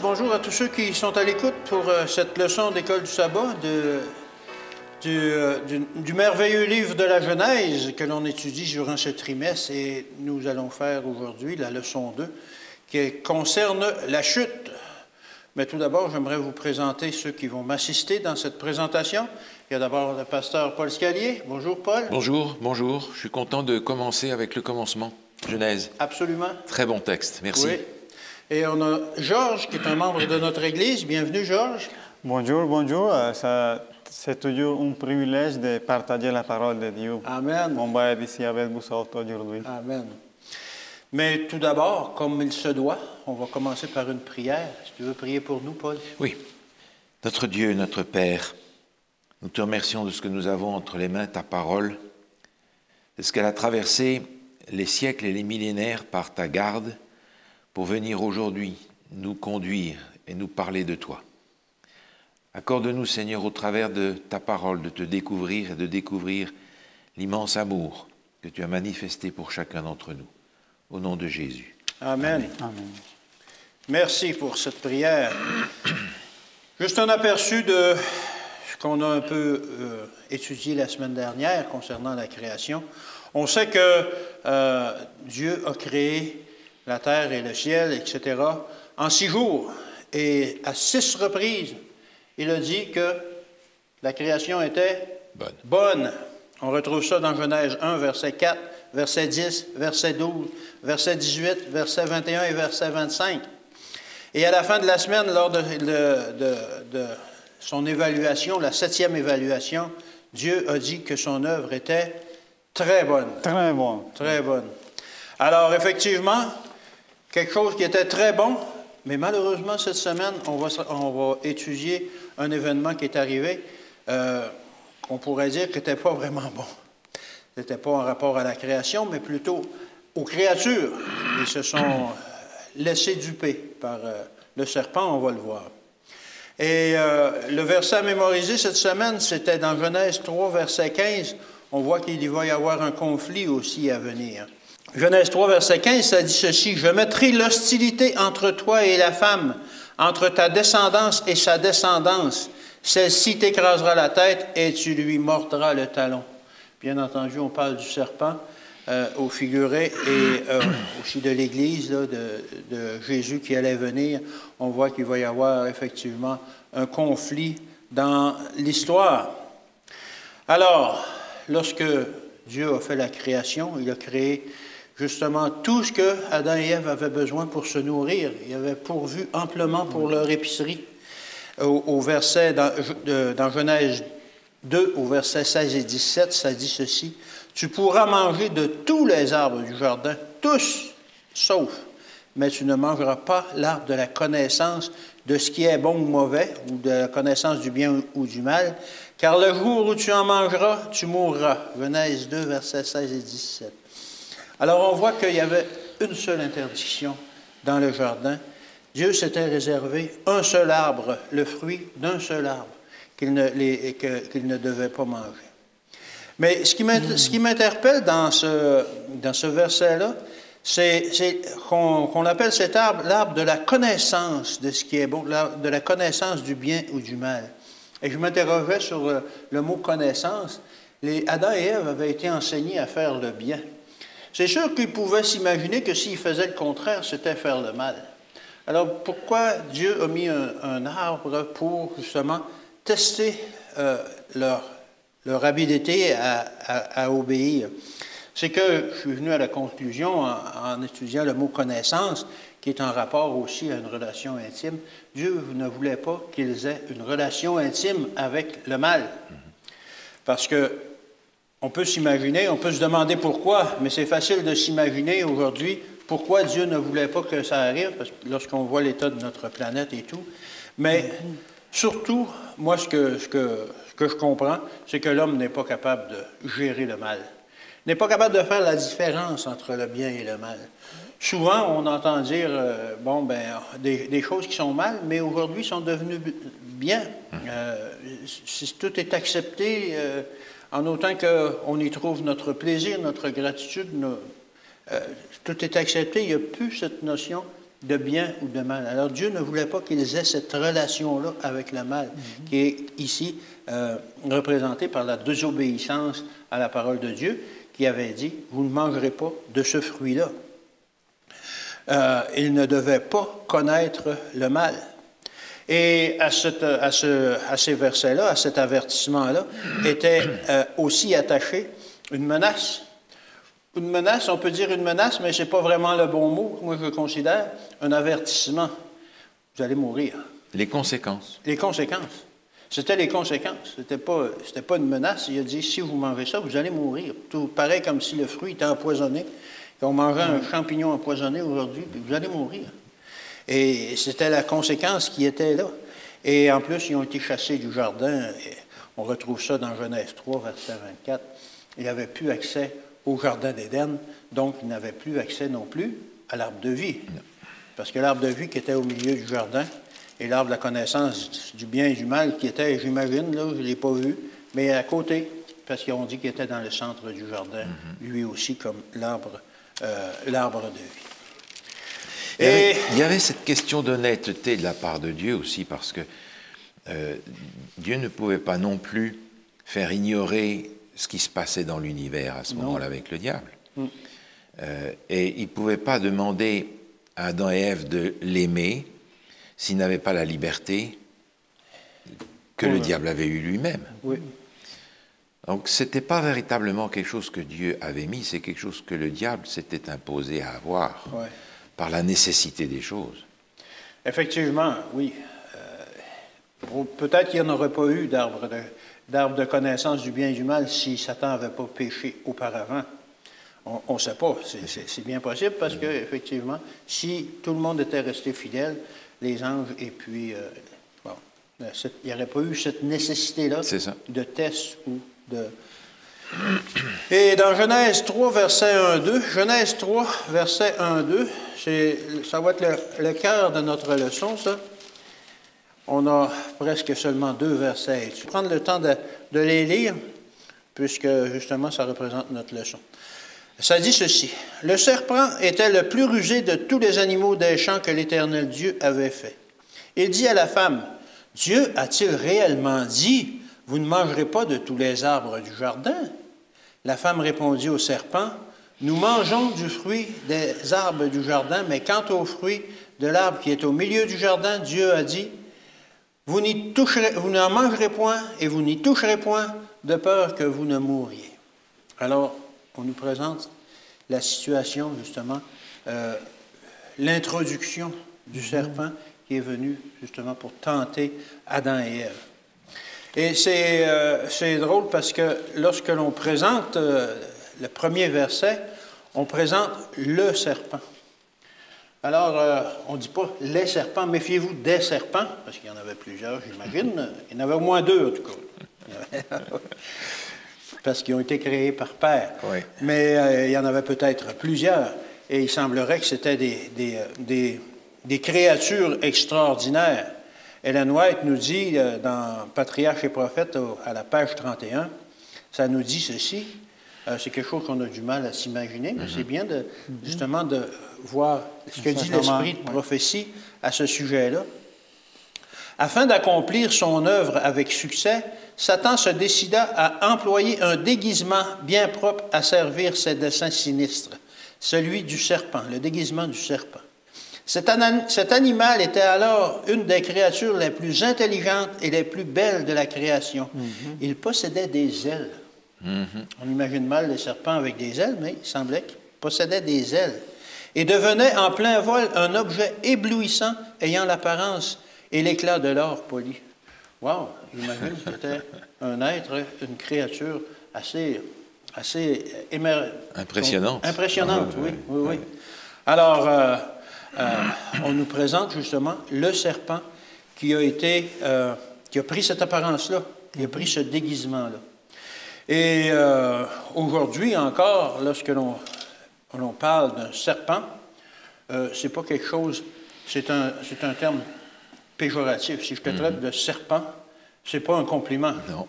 bonjour à tous ceux qui sont à l'écoute pour cette leçon d'école du sabbat du merveilleux livre de la Genèse que l'on étudie durant ce trimestre et nous allons faire aujourd'hui la leçon 2 qui concerne la chute. Mais tout d'abord, j'aimerais vous présenter ceux qui vont m'assister dans cette présentation. Il y a d'abord le pasteur Paul Scalier. Bonjour Paul. Bonjour, bonjour. Je suis content de commencer avec le commencement, Genèse. Absolument. Très bon texte, merci. Oui. Et on a Georges, qui est un membre de notre Église. Bienvenue, Georges. Bonjour, bonjour. C'est toujours un privilège de partager la parole de Dieu. Amen. On va être ici avec vous aujourd'hui. Amen. Mais tout d'abord, comme il se doit, on va commencer par une prière. Si tu veux prier pour nous, Paul. Oui. Notre Dieu, notre Père, nous te remercions de ce que nous avons entre les mains, ta parole, de ce qu'elle a traversé les siècles et les millénaires par ta garde, pour venir aujourd'hui nous conduire et nous parler de toi. Accorde-nous, Seigneur, au travers de ta parole, de te découvrir et de découvrir l'immense amour que tu as manifesté pour chacun d'entre nous. Au nom de Jésus. Amen. Amen. Merci pour cette prière. Juste un aperçu de ce qu'on a un peu étudié la semaine dernière concernant la création. On sait que Dieu a créé la terre et le ciel, etc., en 6 jours. Et à 6 reprises, il a dit que la création était bonne. On retrouve ça dans Genèse 1, verset 4, verset 10, verset 12, verset 18, verset 21 et verset 25. Et à la fin de la semaine, lors de son évaluation, la 7e évaluation, Dieu a dit que son œuvre était très bonne. Très bon. Très bonne. Alors, effectivement, quelque chose qui était très bon, mais malheureusement, cette semaine, on va étudier un événement qui est arrivé qu'on pourrait dire qui n'était pas vraiment bon. Ce n'était pas en rapport à la création, mais plutôt aux créatures. Ils se sont laissés duper par le serpent, on va le voir. Et le verset à mémoriser cette semaine, c'était dans Genèse 3, verset 15. On voit qu'il va y avoir un conflit aussi à venir. Genèse 3, verset 15, ça dit ceci: « Je mettrai l'hostilité entre toi et la femme, entre ta descendance et sa descendance. Celle-ci t'écrasera la tête et tu lui mordras le talon. » Bien entendu, on parle du serpent au figuré et aussi de l'Église, là, de Jésus qui allait venir. On voit qu'il va y avoir effectivement un conflit dans l'histoire. Alors, lorsque Dieu a fait la création, il a créé justement tout ce que Adam et Ève avaient besoin pour se nourrir. Il avait pourvu amplement pour leur épicerie. Au verset, dans Genèse 2, au verset 16 et 17, ça dit ceci: « Tu pourras manger de tous les arbres du jardin, tous, sauf, mais tu ne mangeras pas l'arbre de la connaissance de ce qui est bon ou mauvais, ou de la connaissance du bien ou du mal, car le jour où tu en mangeras, tu mourras. » Genèse 2, versets 16 et 17. Alors, on voit qu'il y avait une seule interdiction dans le jardin. Dieu s'était réservé un seul arbre, le fruit d'un seul arbre, qu'il ne devait pas manger. Mais ce qui m'interpelle dans ce verset-là, c'est qu'on appelle cet arbre l'arbre de la connaissance de ce qui est bon, de la connaissance du bien ou du mal. Et je m'interrogeais sur le mot connaissance. Adam et Ève avaient été enseignés à faire le bien. C'est sûr qu'ils pouvaient s'imaginer que s'ils faisaient le contraire, c'était faire le mal. Alors, pourquoi Dieu a mis un arbre pour, justement, tester leur habileté à obéir? C'est que je suis venu à la conclusion, en étudiant le mot « connaissance », qui est en rapport aussi à une relation intime. Dieu ne voulait pas qu'ils aient une relation intime avec le mal. Parce que on peut s'imaginer, on peut se demander pourquoi, mais c'est facile de s'imaginer aujourd'hui pourquoi Dieu ne voulait pas que ça arrive, parce que lorsqu'on voit l'état de notre planète et tout. Mais surtout, moi, ce que je comprends, c'est que l'homme n'est pas capable de gérer le mal. N'est pas capable de faire la différence entre le bien et le mal. Souvent, on entend dire, des choses qui sont mal, mais aujourd'hui sont devenues bien. Tout est accepté. En autant qu'on y trouve notre plaisir, notre gratitude, tout est accepté. Il n'y a plus cette notion de bien ou de mal. Alors Dieu ne voulait pas qu'ils aient cette relation-là avec le mal, qui est ici représentée par la désobéissance à la parole de Dieu, qui avait dit, vous ne mangerez pas de ce fruit-là. Ils ne devaient pas connaître le mal. Et à ces versets-là, à cet avertissement-là, était aussi attachée une menace. Une menace, on peut dire une menace, mais ce n'est pas vraiment le bon mot, moi je considère, un avertissement. Vous allez mourir. Les conséquences. Les conséquences. C'était les conséquences. C'était pas une menace. Il a dit, si vous mangez ça, vous allez mourir. Tout pareil comme si le fruit était empoisonné. On mangeait un champignon empoisonné aujourd'hui, puis vous allez mourir. Et c'était la conséquence qui était là. Et en plus, ils ont été chassés du jardin. Et on retrouve ça dans Genèse 3, verset 24. Ils n'avaient plus accès au jardin d'Éden, donc ils n'avaient plus accès non plus à l'arbre de vie. Parce que l'arbre de vie qui était au milieu du jardin, et l'arbre de la connaissance du bien et du mal qui était, j'imagine, là, je ne l'ai pas vu, mais à côté, parce qu'ils ont dit qu'il était dans le centre du jardin, lui aussi comme l'arbre de vie. Il y avait cette question d'honnêteté de la part de Dieu aussi, parce que Dieu ne pouvait pas non plus faire ignorer ce qui se passait dans l'univers à ce moment-là avec le diable. Et il ne pouvait pas demander à Adam et Ève de l'aimer s'il n'avait pas la liberté que le diable avait eue lui-même. Oui. Donc ce n'était pas véritablement quelque chose que Dieu avait mis, c'est quelque chose que le diable s'était imposé à avoir par la nécessité des choses. Effectivement, oui. Peut-être qu'il n'y en aurait pas eu d'arbre de connaissance du bien et du mal si Satan n'avait pas péché auparavant. On ne sait pas. C'est bien possible parce qu'effectivement, si tout le monde était resté fidèle, les anges, et puis, il n'y aurait pas eu cette nécessité-là de test ou de... Et dans Genèse 3, verset 1-2, Genèse 3, verset 1-2, ça va être le cœur de notre leçon, ça. On a presque seulement 2 versets. Je vais prendre le temps de les lire, puisque justement ça représente notre leçon. Ça dit ceci. Le serpent était le plus rusé de tous les animaux des champs que l'Éternel Dieu avait fait. Il dit à la femme, Dieu a-t-il réellement dit, vous ne mangerez pas de tous les arbres du jardin? La femme répondit au serpent, nous mangeons du fruit des arbres du jardin, mais quant au fruit de l'arbre qui est au milieu du jardin, Dieu a dit, vous n'en mangerez point et vous n'y toucherez point, de peur que vous ne mouriez. Alors, on nous présente la situation, justement, l'introduction du serpent qui est venu, justement, pour tenter Adam et Ève. Et c'est drôle parce que lorsque l'on présente le premier verset, on présente le serpent. Alors, on ne dit pas les serpents, méfiez-vous des serpents, parce qu'il y en avait plusieurs, j'imagine. Il y en avait au moins 2, en tout cas. Parce qu'ils ont été créés par Père. Oui. Mais il y en avait peut-être plusieurs. Et il semblerait que c'était des créatures extraordinaires. Ellen White nous dit, dans Patriarches et Prophètes, à la page 31, ça nous dit ceci. C'est quelque chose qu'on a du mal à s'imaginer, mais c'est bien justement de voir ce que dit l'esprit de prophétie à ce sujet-là. Afin d'accomplir son œuvre avec succès, Satan se décida à employer un déguisement bien propre à servir ses desseins sinistres, celui du serpent, le déguisement du serpent. Cet animal était alors une des créatures les plus intelligentes et les plus belles de la création. Il possédait des ailes. On imagine mal les serpents avec des ailes, mais il semblait qu'il possédait des ailes. Et devenait en plein vol un objet éblouissant ayant l'apparence et l'éclat de l'or poli. Wow! J'imagine que c'était un être, une créature assez impressionnante. Impressionnante, oui. Alors, on nous présente justement le serpent qui a pris cette apparence-là, qui a pris ce déguisement-là. Et aujourd'hui encore, lorsque l'on parle d'un serpent, c'est pas quelque chose, c'est un terme péjoratif. Si je te traite de serpent, c'est pas un compliment. Non.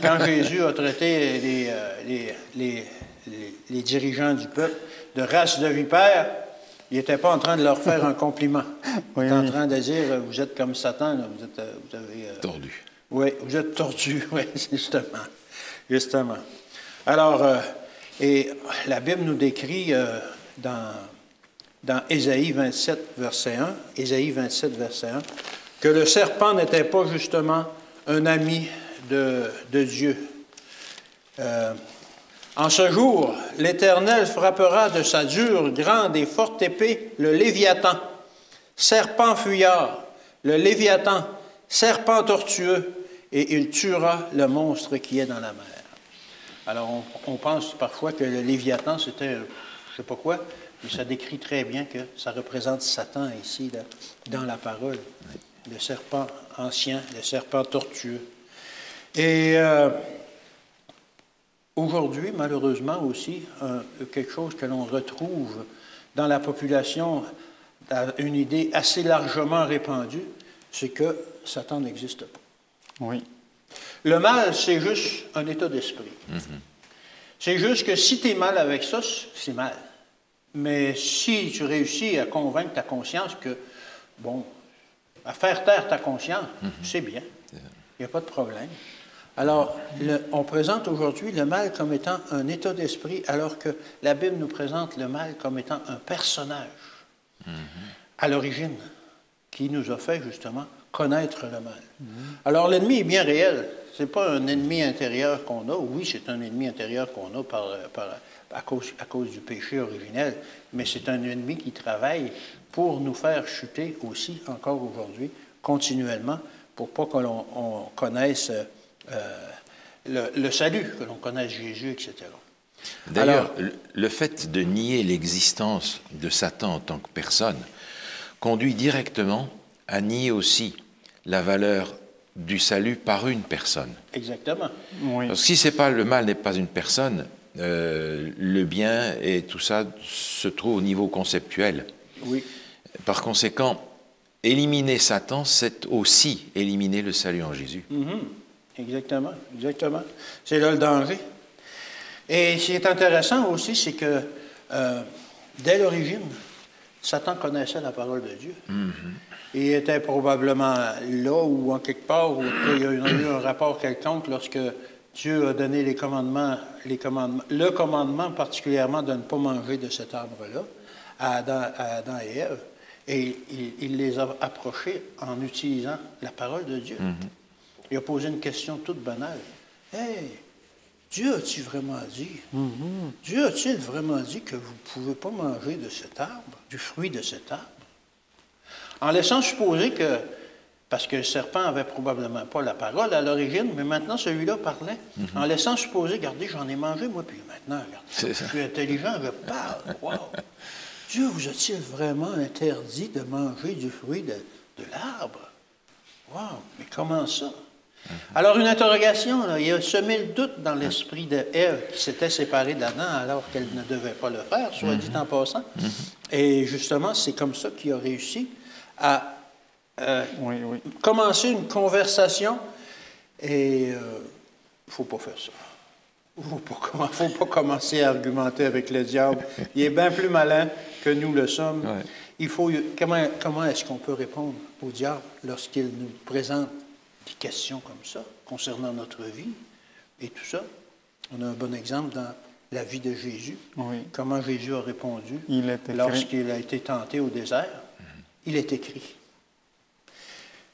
Quand Jésus a traité les dirigeants du peuple de race de vipères, il n'était pas en train de leur faire un compliment. Oui, Il était en oui. train de dire, vous êtes comme Satan, là, vous avez... Tordu. Oui, vous êtes tordu, oui, justement. Justement. Alors, et la Bible nous décrit dans Ésaïe 27, verset 1, Ésaïe 27, verset 1, que le serpent n'était pas justement un ami de Dieu. En ce jour, l'Éternel frappera de sa dure, grande et forte épée le Léviathan, serpent fuyard, le Léviathan, serpent tortueux, et il tuera le monstre qui est dans la mer. Alors, on pense parfois que le Léviathan, c'était, je ne sais pas quoi, mais ça décrit très bien que ça représente Satan ici, là, dans la parole. Le serpent ancien, le serpent tortueux. Et aujourd'hui, malheureusement aussi, quelque chose que l'on retrouve dans la population, une idée assez largement répandue, c'est que Satan n'existe pas. Oui. Le mal, c'est juste un état d'esprit. C'est juste que si tu es mal avec ça, c'est mal. Mais si tu réussis à convaincre ta conscience que, bon, à faire taire ta conscience, c'est bien. Il n'y a pas de problème. Alors, on présente aujourd'hui le mal comme étant un état d'esprit, alors que la Bible nous présente le mal comme étant un personnage à l'origine, qui nous a fait justement connaître le mal. Alors, l'ennemi est bien réel. Ce n'est pas un ennemi intérieur qu'on a. Oui, c'est un ennemi intérieur qu'on a à cause du péché originel, mais c'est un ennemi qui travaille pour nous faire chuter aussi, encore aujourd'hui, continuellement, pour pas que l'on connaisse le salut, que l'on connaisse Jésus, etc. D'ailleurs, le fait de nier l'existence de Satan en tant que personne conduit directement à nier aussi la valeur du salut par une personne. Exactement. Oui. Parce que si le mal n'est pas une personne, le bien et tout ça se trouve au niveau conceptuel. Oui. Par conséquent, éliminer Satan, c'est aussi éliminer le salut en Jésus. Exactement, exactement. C'est là le danger. Et ce qui est intéressant aussi, c'est que dès l'origine, Satan connaissait la parole de Dieu. Il était probablement là ou en quelque part où il y a eu un rapport quelconque lorsque Dieu a donné le commandement particulièrement de ne pas manger de cet arbre-là à Adam et Ève. Et il les a approchés en utilisant la parole de Dieu. Il a posé une question toute banale. « Hey, Dieu a-t-il vraiment dit? Dieu a-t-il vraiment dit que vous ne pouvez pas manger de cet arbre, du fruit de cet arbre? » En laissant supposer que, parce que le serpent n'avait probablement pas la parole à l'origine, mais maintenant celui-là parlait, en laissant supposer, regardez, j'en ai mangé moi, puis maintenant, regardez, je suis intelligent, je parle. Wow! Dieu vous a-t-il vraiment interdit de manger du fruit de l'arbre? Wow! Mais comment ça? Alors, une interrogation, là, il a semé le doute dans l'esprit d'Ève qui s'était séparée d'Adam alors qu'elle ne devait pas le faire, soit dit en passant. Et justement, c'est comme ça qu'il a réussi à commencer une conversation. Et il ne faut pas faire ça. Il ne faut pas commencer à argumenter avec le diable. Il est bien plus malin que nous le sommes. Ouais. Il faut, comment est-ce qu'on peut répondre au diable lorsqu'il nous présente des questions comme ça concernant notre vie et tout ça? On a un bon exemple dans la vie de Jésus. Oui. Comment Jésus a répondu lorsqu'il a été tenté au désert. Il est écrit.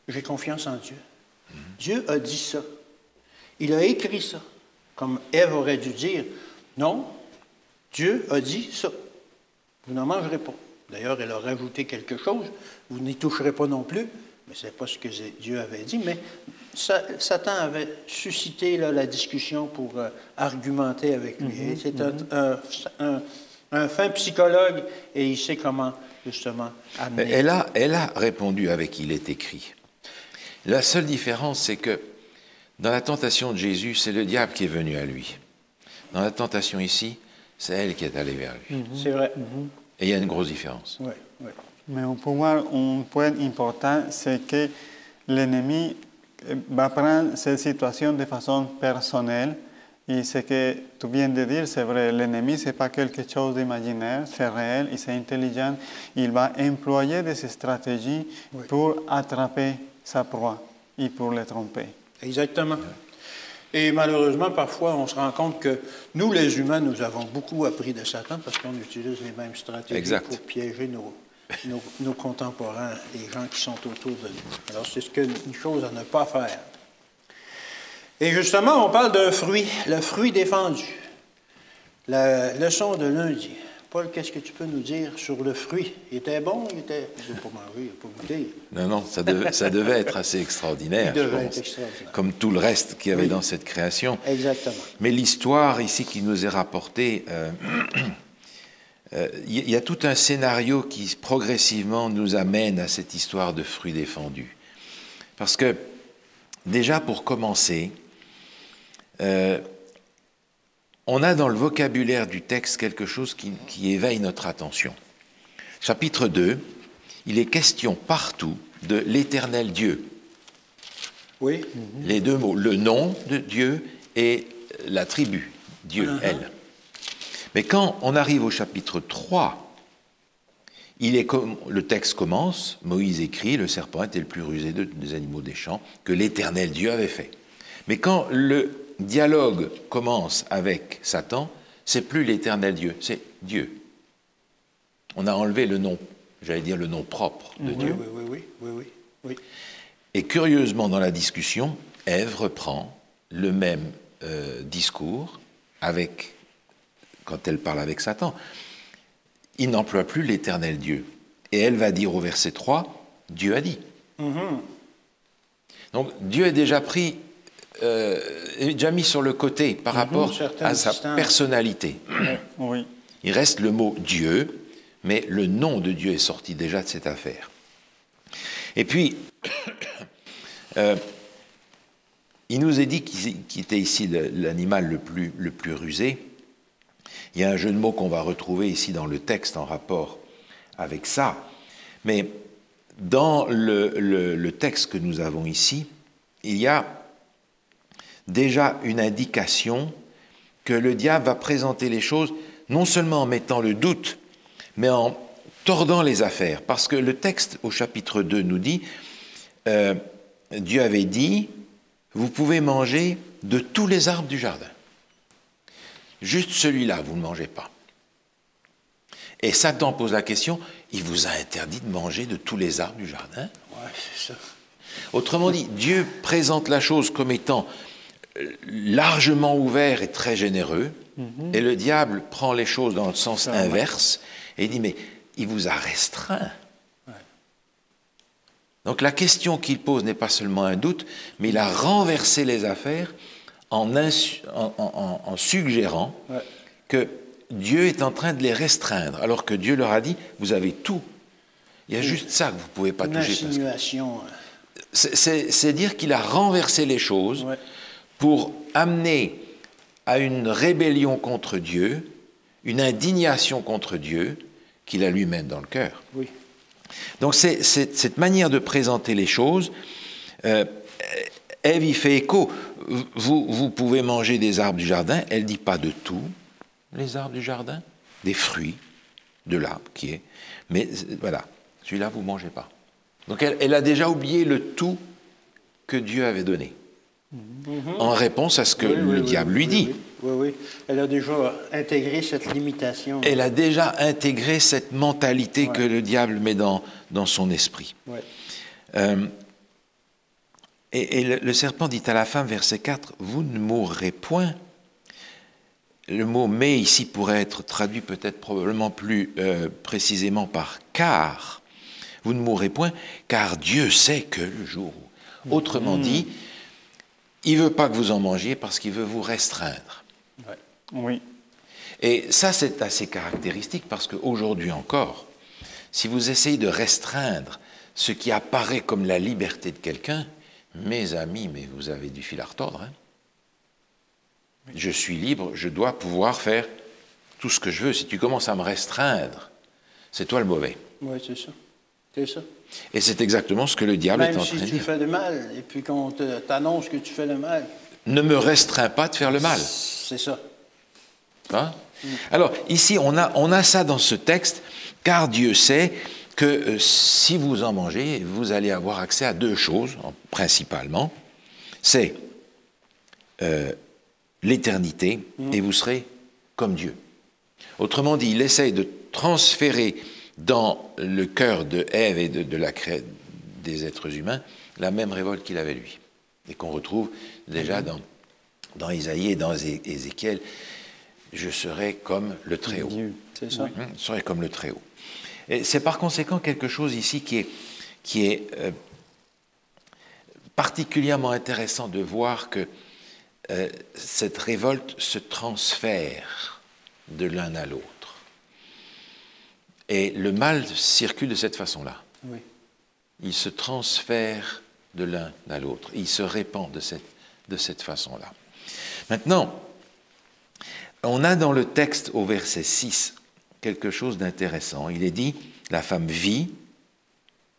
J'ai confiance en Dieu. Dieu a dit ça. Il a écrit ça. Comme Ève aurait dû dire, non, Dieu a dit ça. Vous n'en mangerez pas. D'ailleurs, elle a rajouté quelque chose. Vous n'y toucherez pas non plus. Mais ce n'est pas ce que Dieu avait dit. Mais Satan avait suscité là, la discussion pour argumenter avec lui. C'est un fin psychologue et il sait comment, justement, amener. Elle a répondu avec « il est écrit ». La seule différence, c'est que dans la tentation de Jésus, c'est le diable qui est venu à lui. Dans la tentation ici, c'est elle qui est allée vers lui. C'est vrai. Et il y a une grosse différence. Oui, oui. Mais un point important, c'est que l'ennemi va prendre cette situation de façon personnelle Et ce que tu viens de dire, c'est vrai, l'ennemi, ce n'est pas quelque chose d'imaginaire, c'est réel, et c'est intelligent. Il va employer des stratégies pour attraper sa proie et pour le tromper. Exactement. Et malheureusement, parfois, on se rend compte que nous, les humains, nous avons beaucoup appris de Satan parce qu'on utilise les mêmes stratégies pour piéger nos contemporains, les gens qui sont autour de nous. Alors, c'est une chose à ne pas faire. Et justement, on parle d'un fruit, le fruit défendu. La leçon de lundi. Paul, qu'est-ce que tu peux nous dire sur le fruit? Il était bon? Il n'était pas mangé, il n'a pas goûté. Non, ça devait être assez extraordinaire, Il devait être extraordinaire. Comme tout le reste qu'il y avait dans cette création. Exactement. Mais l'histoire ici qui nous est rapportée, il y a tout un scénario qui progressivement nous amène à cette histoire de fruit défendu. Parce que, déjà pour commencer, on a dans le vocabulaire du texte quelque chose qui éveille notre attention. Chapitre 2, il est question partout de l'Éternel Dieu. Oui. Les deux mots, le nom de Dieu et la tribu, Dieu, elle. Mais quand on arrive au chapitre 3, le texte commence, Moïse écrit, le serpent était le plus rusé des animaux des champs que l'Éternel Dieu avait fait. Mais quand le dialogue commence avec Satan, c'est plus l'Éternel Dieu, c'est Dieu. On a enlevé le nom, j'allais dire le nom propre de Dieu. Oui. Et curieusement, dans la discussion, Ève reprend le même discours quand elle parle avec Satan. Il n'emploie plus l'Éternel Dieu. Et elle va dire au verset 3, Dieu a dit. Donc Dieu est déjà déjà mis sur le côté par rapport à sa personnalité. Oui. Il reste le mot Dieu, mais le nom de Dieu est sorti déjà de cette affaire. Et puis, il nous est dit qu'il était ici l'animal le plus rusé. Il y a un jeu de mots qu'on va retrouver ici dans le texte en rapport avec ça. Mais dans le texte que nous avons ici, il y a déjà une indication que le diable va présenter les choses non seulement en mettant le doute, mais en tordant les affaires. Parce que le texte au chapitre 2 nous dit, Dieu avait dit, vous pouvez manger de tous les arbres du jardin. Juste celui-là, vous ne mangez pas. Et Satan pose la question, il vous a interdit de manger de tous les arbres du jardin? Oui, c'est ça. Autrement dit, Dieu présente la chose comme étant largement ouvert et très généreux, et le diable prend les choses dans le sens inverse, et dit, mais il vous a restreint. Ouais. Donc la question qu'il pose n'est pas seulement un doute, mais il a renversé les affaires en suggérant que Dieu est en train de les restreindre, alors que Dieu leur a dit, vous avez tout. Il y a juste ça que vous ne pouvez pas toucher. Insinuation. C'est dire qu'il a renversé les choses pour amener à une rébellion contre Dieu, une indignation contre Dieu qu'il a lui-même dans le cœur. Oui. Donc c'est cette manière de présenter les choses. Ève y fait écho. Vous pouvez manger des arbres du jardin. Elle ne dit pas de tous les arbres du jardin, des fruits de l'arbre qui est. Mais voilà, celui-là, vous ne mangez pas. Donc elle a déjà oublié le tout que Dieu avait donné, en réponse à ce que le diable lui dit. Oui. Elle a déjà intégré cette limitation. Elle a déjà intégré cette mentalité que le diable met dans son esprit. Et le serpent dit à la femme, verset 4, « Vous ne mourrez point ». Le mot « mais » ici pourrait être traduit peut-être probablement plus précisément par « car ». Vous ne mourrez point, car Dieu sait que le jour où. Autrement dit, il ne veut pas que vous en mangiez parce qu'il veut vous restreindre. Oui. Et ça, c'est assez caractéristique parce qu'aujourd'hui encore, si vous essayez de restreindre ce qui apparaît comme la liberté de quelqu'un, mes amis, mais vous avez du fil à retordre. Je suis libre, je dois pouvoir faire tout ce que je veux. Si tu commences à me restreindre, c'est toi le mauvais. Oui, c'est ça. C'est ça. Et c'est exactement ce que le diable est en train de dire. Même si tu fais le mal, et puis qu'on t'annonce que tu fais le mal. ne me restreint pas de faire le mal. C'est ça. Hein? Alors, ici, on a ça dans ce texte, car Dieu sait que si vous en mangez, vous allez avoir accès à deux choses, principalement. C'est l'éternité, et vous serez comme Dieu. Autrement dit, il essaye de transférer dans le cœur de Ève et des êtres humains la même révolte qu'il avait lui, et qu'on retrouve déjà dans Isaïe et dans Ézéchiel. Je serai comme le Très-Haut. C'est ça. Je serai comme le Très-Haut. Et c'est par conséquent quelque chose ici qui est particulièrement intéressant de voir que cette révolte se transfère de l'un à l'autre. Et le mal circule de cette façon-là. Oui. Il se transfère de l'un à l'autre. Il se répand de cette façon-là. Maintenant, on a dans le texte au verset 6 quelque chose d'intéressant. Il est dit, la femme vit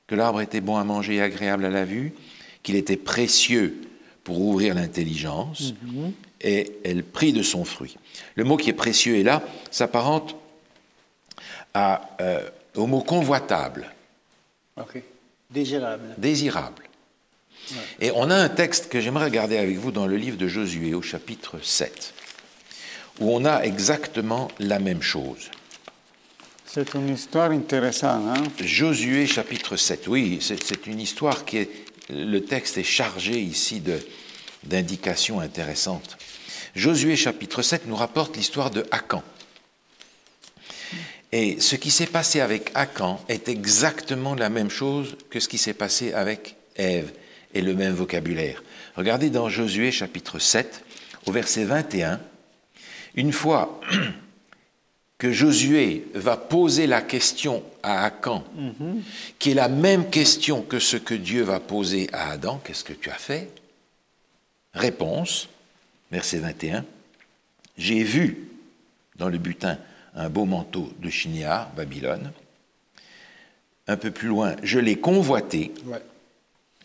que l'arbre était bon à manger et agréable à la vue, qu'il était précieux pour ouvrir l'intelligence, et elle prit de son fruit. Le mot qui est précieux est là, s'apparente au mot convoitable. OK. Désirable. Désirable. Ouais. Et on a un texte que j'aimerais regarder avec vous dans le livre de Josué, au chapitre 7, où on a exactement la même chose. C'est une histoire intéressante. Hein? Josué, chapitre 7, oui, c'est une histoire qui est... Le texte est chargé ici d'indications intéressantes. Josué, chapitre 7, nous rapporte l'histoire de Akan. Et ce qui s'est passé avec Akan est exactement la même chose que ce qui s'est passé avec Ève, et le même vocabulaire. Regardez dans Josué, chapitre 7, au verset 21, une fois que Josué va poser la question à Akan, qui est la même question que ce que Dieu va poser à Adam, qu'est-ce que tu as fait? Réponse, verset 21, j'ai vu dans le butin un beau manteau de Shinéar, Babylone. Un peu plus loin, je l'ai convoité,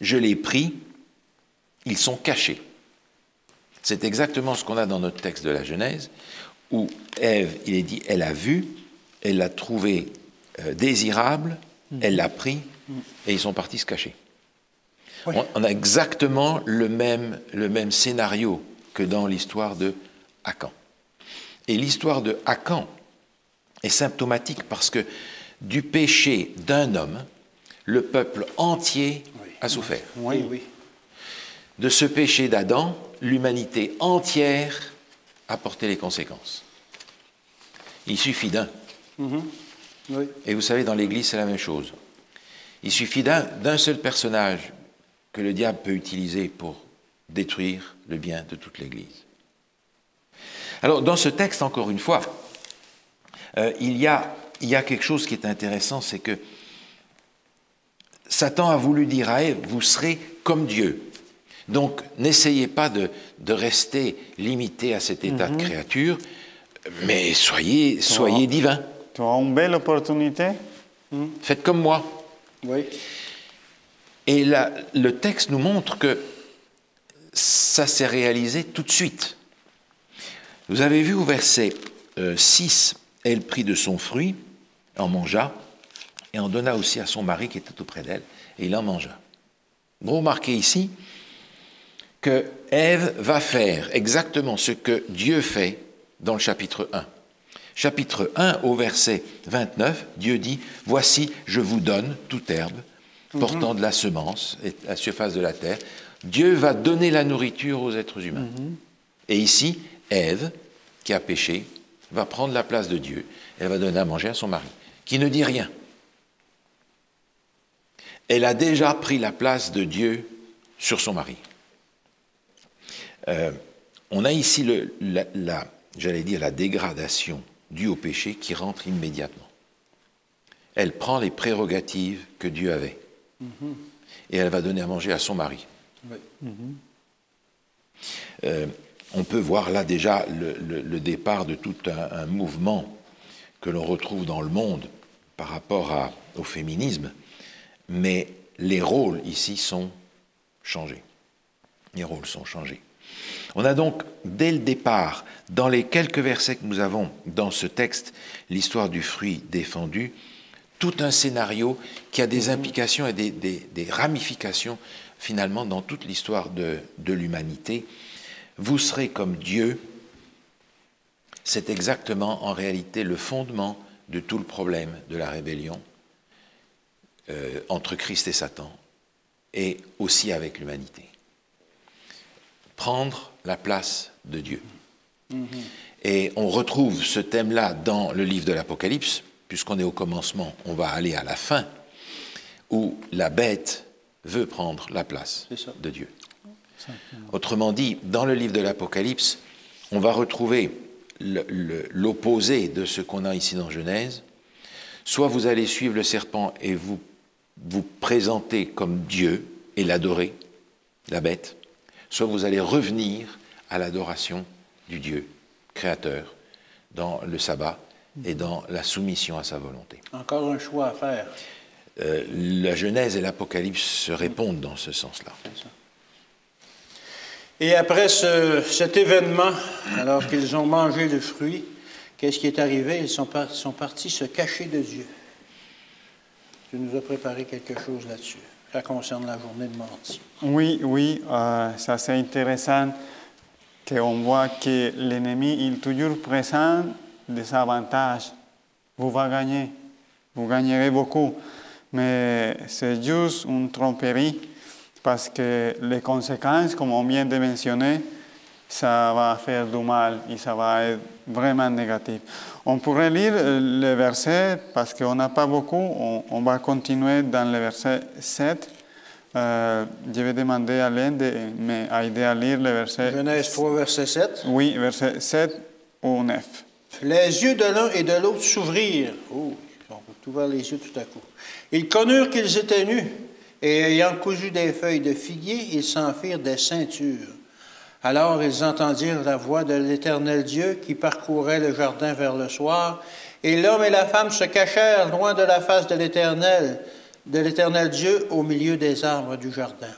je l'ai pris, ils sont cachés. C'est exactement ce qu'on a dans notre texte de la Genèse, où Ève, il est dit, elle a vu, elle l'a trouvé désirable, elle l'a pris, et ils sont partis se cacher. Oui. On a exactement le même scénario que dans l'histoire de Akan. Et l'histoire de Akan est symptomatique parce que du péché d'un homme, le peuple entier a souffert. Oui, oui. De ce péché d'Adam, l'humanité entière a porté les conséquences. Il suffit d'un. Oui. Et vous savez, dans l'Église, c'est la même chose. Il suffit d'un seul personnage que le diable peut utiliser pour détruire le bien de toute l'Église. Alors, dans ce texte, encore une fois, il y a quelque chose qui est intéressant, c'est que Satan a voulu dire à Ève, vous serez comme Dieu. Donc, n'essayez pas de rester limité à cet état de créature, mais soyez divin. Tu as une belle opportunité. Faites comme moi. Oui. Et là, le texte nous montre que ça s'est réalisé tout de suite. Vous avez vu au verset 6, elle prit de son fruit, en mangea, et en donna aussi à son mari qui était auprès d'elle, et il en mangea. Vous remarquez ici que Ève va faire exactement ce que Dieu fait dans le chapitre 1. Chapitre 1, au verset 29, Dieu dit, « Voici, je vous donne toute herbe, portant de la semence et à la surface de la terre. » Dieu va donner la nourriture aux êtres humains. Et ici, Ève, qui a péché, va prendre la place de Dieu. Elle va donner à manger à son mari, qui ne dit rien. Elle a déjà pris la place de Dieu sur son mari. On a ici j'allais dire la dégradation due au péché qui rentre immédiatement. Elle prend les prérogatives que Dieu avait et elle va donner à manger à son mari. Oui. On peut voir là déjà le départ de tout un mouvement que l'on retrouve dans le monde par rapport au féminisme, mais les rôles ici sont changés. Les rôles sont changés. On a donc, dès le départ, dans les quelques versets que nous avons dans ce texte, l'histoire du fruit défendu, tout un scénario qui a des implications et des ramifications, finalement, dans toute l'histoire de l'humanité. Vous serez comme Dieu. C'est exactement, en réalité, le fondement de tout le problème de la rébellion entre Christ et Satan, et aussi avec l'humanité. Prendre la place de Dieu. Et on retrouve ce thème-là dans le livre de l'Apocalypse, puisqu'on est au commencement, on va aller à la fin, où la bête veut prendre la place de Dieu. Autrement dit, dans le livre de l'Apocalypse, on va retrouver l'opposé de ce qu'on a ici dans Genèse. Soit vous allez suivre le serpent et vous présenter comme Dieu et l'adorer, la bête, soit vous allez revenir à l'adoration du Dieu créateur dans le sabbat et dans la soumission à sa volonté. Encore un choix à faire. La Genèse et l'Apocalypse se répondent dans ce sens-là. Et après cet événement, alors qu'ils ont mangé le fruit, qu'est-ce qui est arrivé? Ils sont partis se cacher de Dieu. Tu nous as préparé quelque chose là-dessus. Ça concerne la journée de mardi. Oui, ça c'est intéressant qu'on voit que l'ennemi il toujours présente des avantages. Vous va gagner, vous gagnerez beaucoup. Mais c'est juste une tromperie parce que les conséquences, comme on vient de mentionner, ça va faire du mal et ça va être vraiment négatif. On pourrait lire le verset parce qu'on n'a pas beaucoup. On va continuer dans le verset 7. Je vais demander à Alain de m'aider à lire le verset... Genèse 3, verset 7. Oui, verset 7 ou 9. Les yeux de l'un et de l'autre s'ouvrirent. Oh, ils ont ouvert les yeux tout à coup. Ils connurent qu'ils étaient nus, et ayant cousu des feuilles de figuier, ils s'en firent des ceintures. Alors ils entendirent la voix de l'Éternel Dieu qui parcourait le jardin vers le soir, et l'homme et la femme se cachèrent loin de la face de l'Éternel Dieu au milieu des arbres du jardin.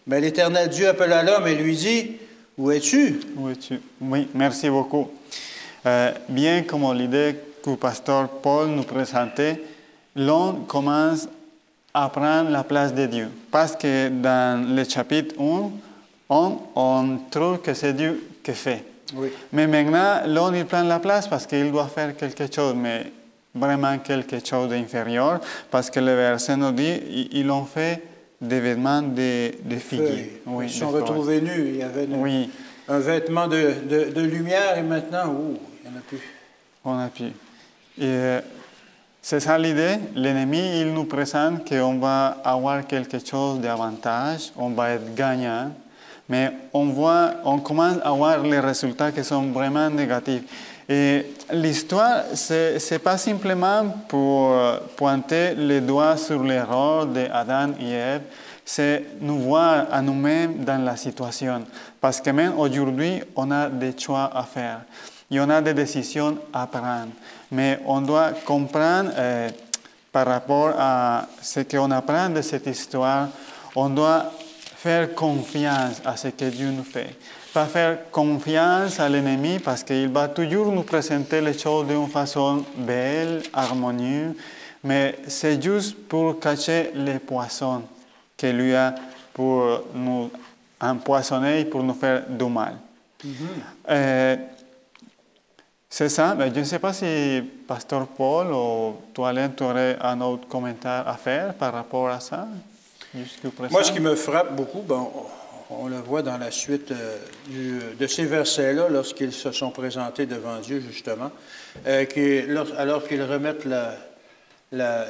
Mais l'Éternel Dieu appela l'homme et lui dit, « Où es-tu? » Où es-tu? Oui, merci beaucoup. Bien comme l'idée que le pasteur Paul nous présentait, l'homme commence à prendre la place de Dieu. Parce que dans le chapitre 1, on trouve que c'est Dieu qui fait. Oui. Mais maintenant, l'homme il prend la place parce qu'il doit faire quelque chose, mais vraiment quelque chose d'inférieur, parce que le verset nous dit ils ont fait des vêtements de figuier. Oui, ils se sont retrouvés nus. Il y avait un vêtement de lumière et maintenant, il n'y en a plus. On n'a plus. Et c'est ça l'idée. L'ennemi, il nous présente qu'on va avoir quelque chose d'avantage, on va être gagnant, mais on commence à voir les résultats qui sont vraiment négatifs. Et l'histoire, ce n'est pas simplement pour pointer les doigts sur l'erreur d'Adam et Ève, c'est nous voir à nous-mêmes dans la situation. Parce que même aujourd'hui, on a des choix à faire. Et on a des décisions à prendre. Mais on doit comprendre, par rapport à ce qu'on apprend de cette histoire, on doit faire confiance à ce que Dieu nous fait. Pas faire confiance à l'ennemi parce qu'il va toujours nous présenter les choses d'une façon belle, harmonieuse, mais c'est juste pour cacher les poissons que lui a pour nous empoisonner et pour nous faire du mal. C'est ça, mais je ne sais pas si Pasteur Paul ou toi, Alain, tu aurais un autre commentaire à faire par rapport à ça. Moi, ce qui me frappe beaucoup, on le voit dans la suite de ces versets-là, lorsqu'ils se sont présentés devant Dieu, justement, alors qu'ils remettent la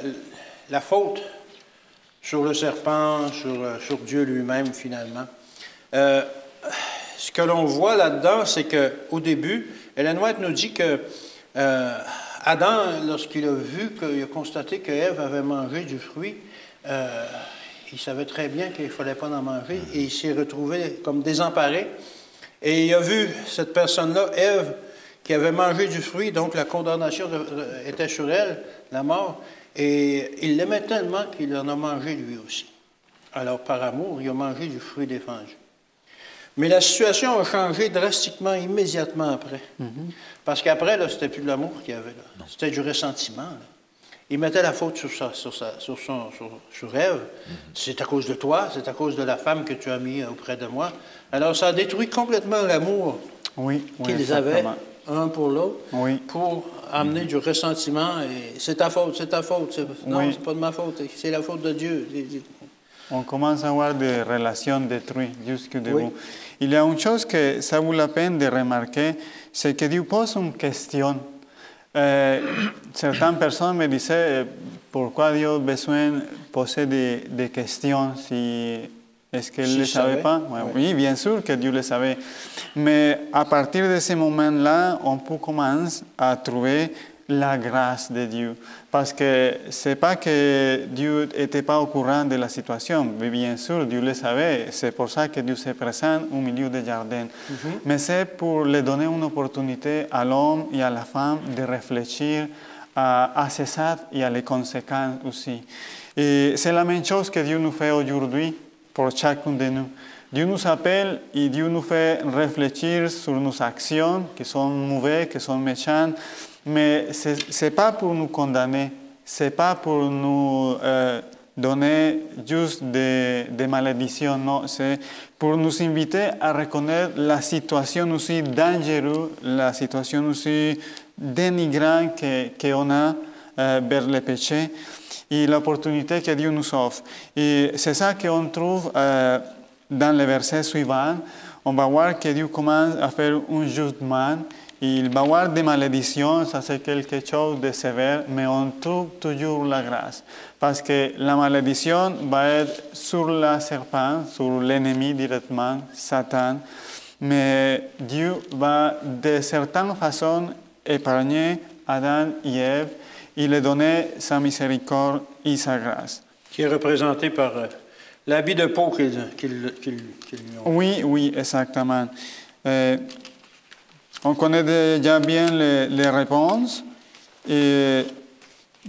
faute sur le serpent, sur Dieu lui-même, finalement. Ce que l'on voit là-dedans, c'est qu'au début, Ellen White nous dit que Adam, lorsqu'il a constaté que Ève avait mangé du fruit, il savait très bien qu'il ne fallait pas en manger et il s'est retrouvé comme désemparé. Et il a vu cette personne-là, Ève, qui avait mangé du fruit, donc la condamnation était sur elle, la mort. Et il l'aimait tellement qu'il en a mangé lui aussi. Alors, par amour, il a mangé du fruit défendu. Mais la situation a changé drastiquement, immédiatement après. Parce qu'après, là, c'était plus de l'amour qu'il y avait, là. C'était du ressentiment, là. Il mettait la faute sur Ève. C'est à cause de toi, c'est à cause de la femme que tu as mis auprès de moi. Alors, ça a détruit complètement l'amour qu'ils avaient un pour l'autre, pour amener du ressentiment. Et c'est ta faute, c'est ta faute. Non, c'est pas de ma faute, c'est la faute de Dieu. On commence à avoir des relations détruites jusque debout. Il y a une chose que ça vaut la peine de remarquer, c'est que Dieu pose une question. Certaines personnes me disaient pourquoi Dieu a besoin de poser des questions, est-ce qu'elle ne le savait pas? Oui, bien sûr que Dieu le savait. Mais à partir de ce moment-là, on peut commencer à trouver la grâce de Dieu. Parce que ce n'est pas que Dieu n'était pas au courant de la situation, mais bien sûr, Dieu le savait. C'est pour ça que Dieu se présente au milieu du jardin. Mais c'est pour lui donner une opportunité à l'homme et à la femme de réfléchir à ces actes et à les conséquences aussi. Et c'est la même chose que Dieu nous fait aujourd'hui pour chacun de nous. Dieu nous appelle et Dieu nous fait réfléchir sur nos actions qui sont mauvaises, qui sont méchantes. Mais ce n'est pas pour nous condamner, ce n'est pas pour nous donner juste des malédictions, non, c'est pour nous inviter à reconnaître la situation aussi dangereuse, la situation aussi dénigrante qu'on a vers le péché et l'opportunité que Dieu nous offre. Et c'est ça qu'on trouve dans le verset suivant. On va voir que Dieu commence à faire un jugement. Il va y avoir des malédictions, ça c'est quelque chose de sévère, mais on trouve toujours la grâce. Parce que la malédiction va être sur la serpent, sur l'ennemi directement, Satan. Mais Dieu va de certaines façons épargner Adam et Ève et leur donner sa miséricorde et sa grâce. Qui est représenté par l'habit de peau qu'ils ont. Oui, exactement. On connaît déjà bien les réponses et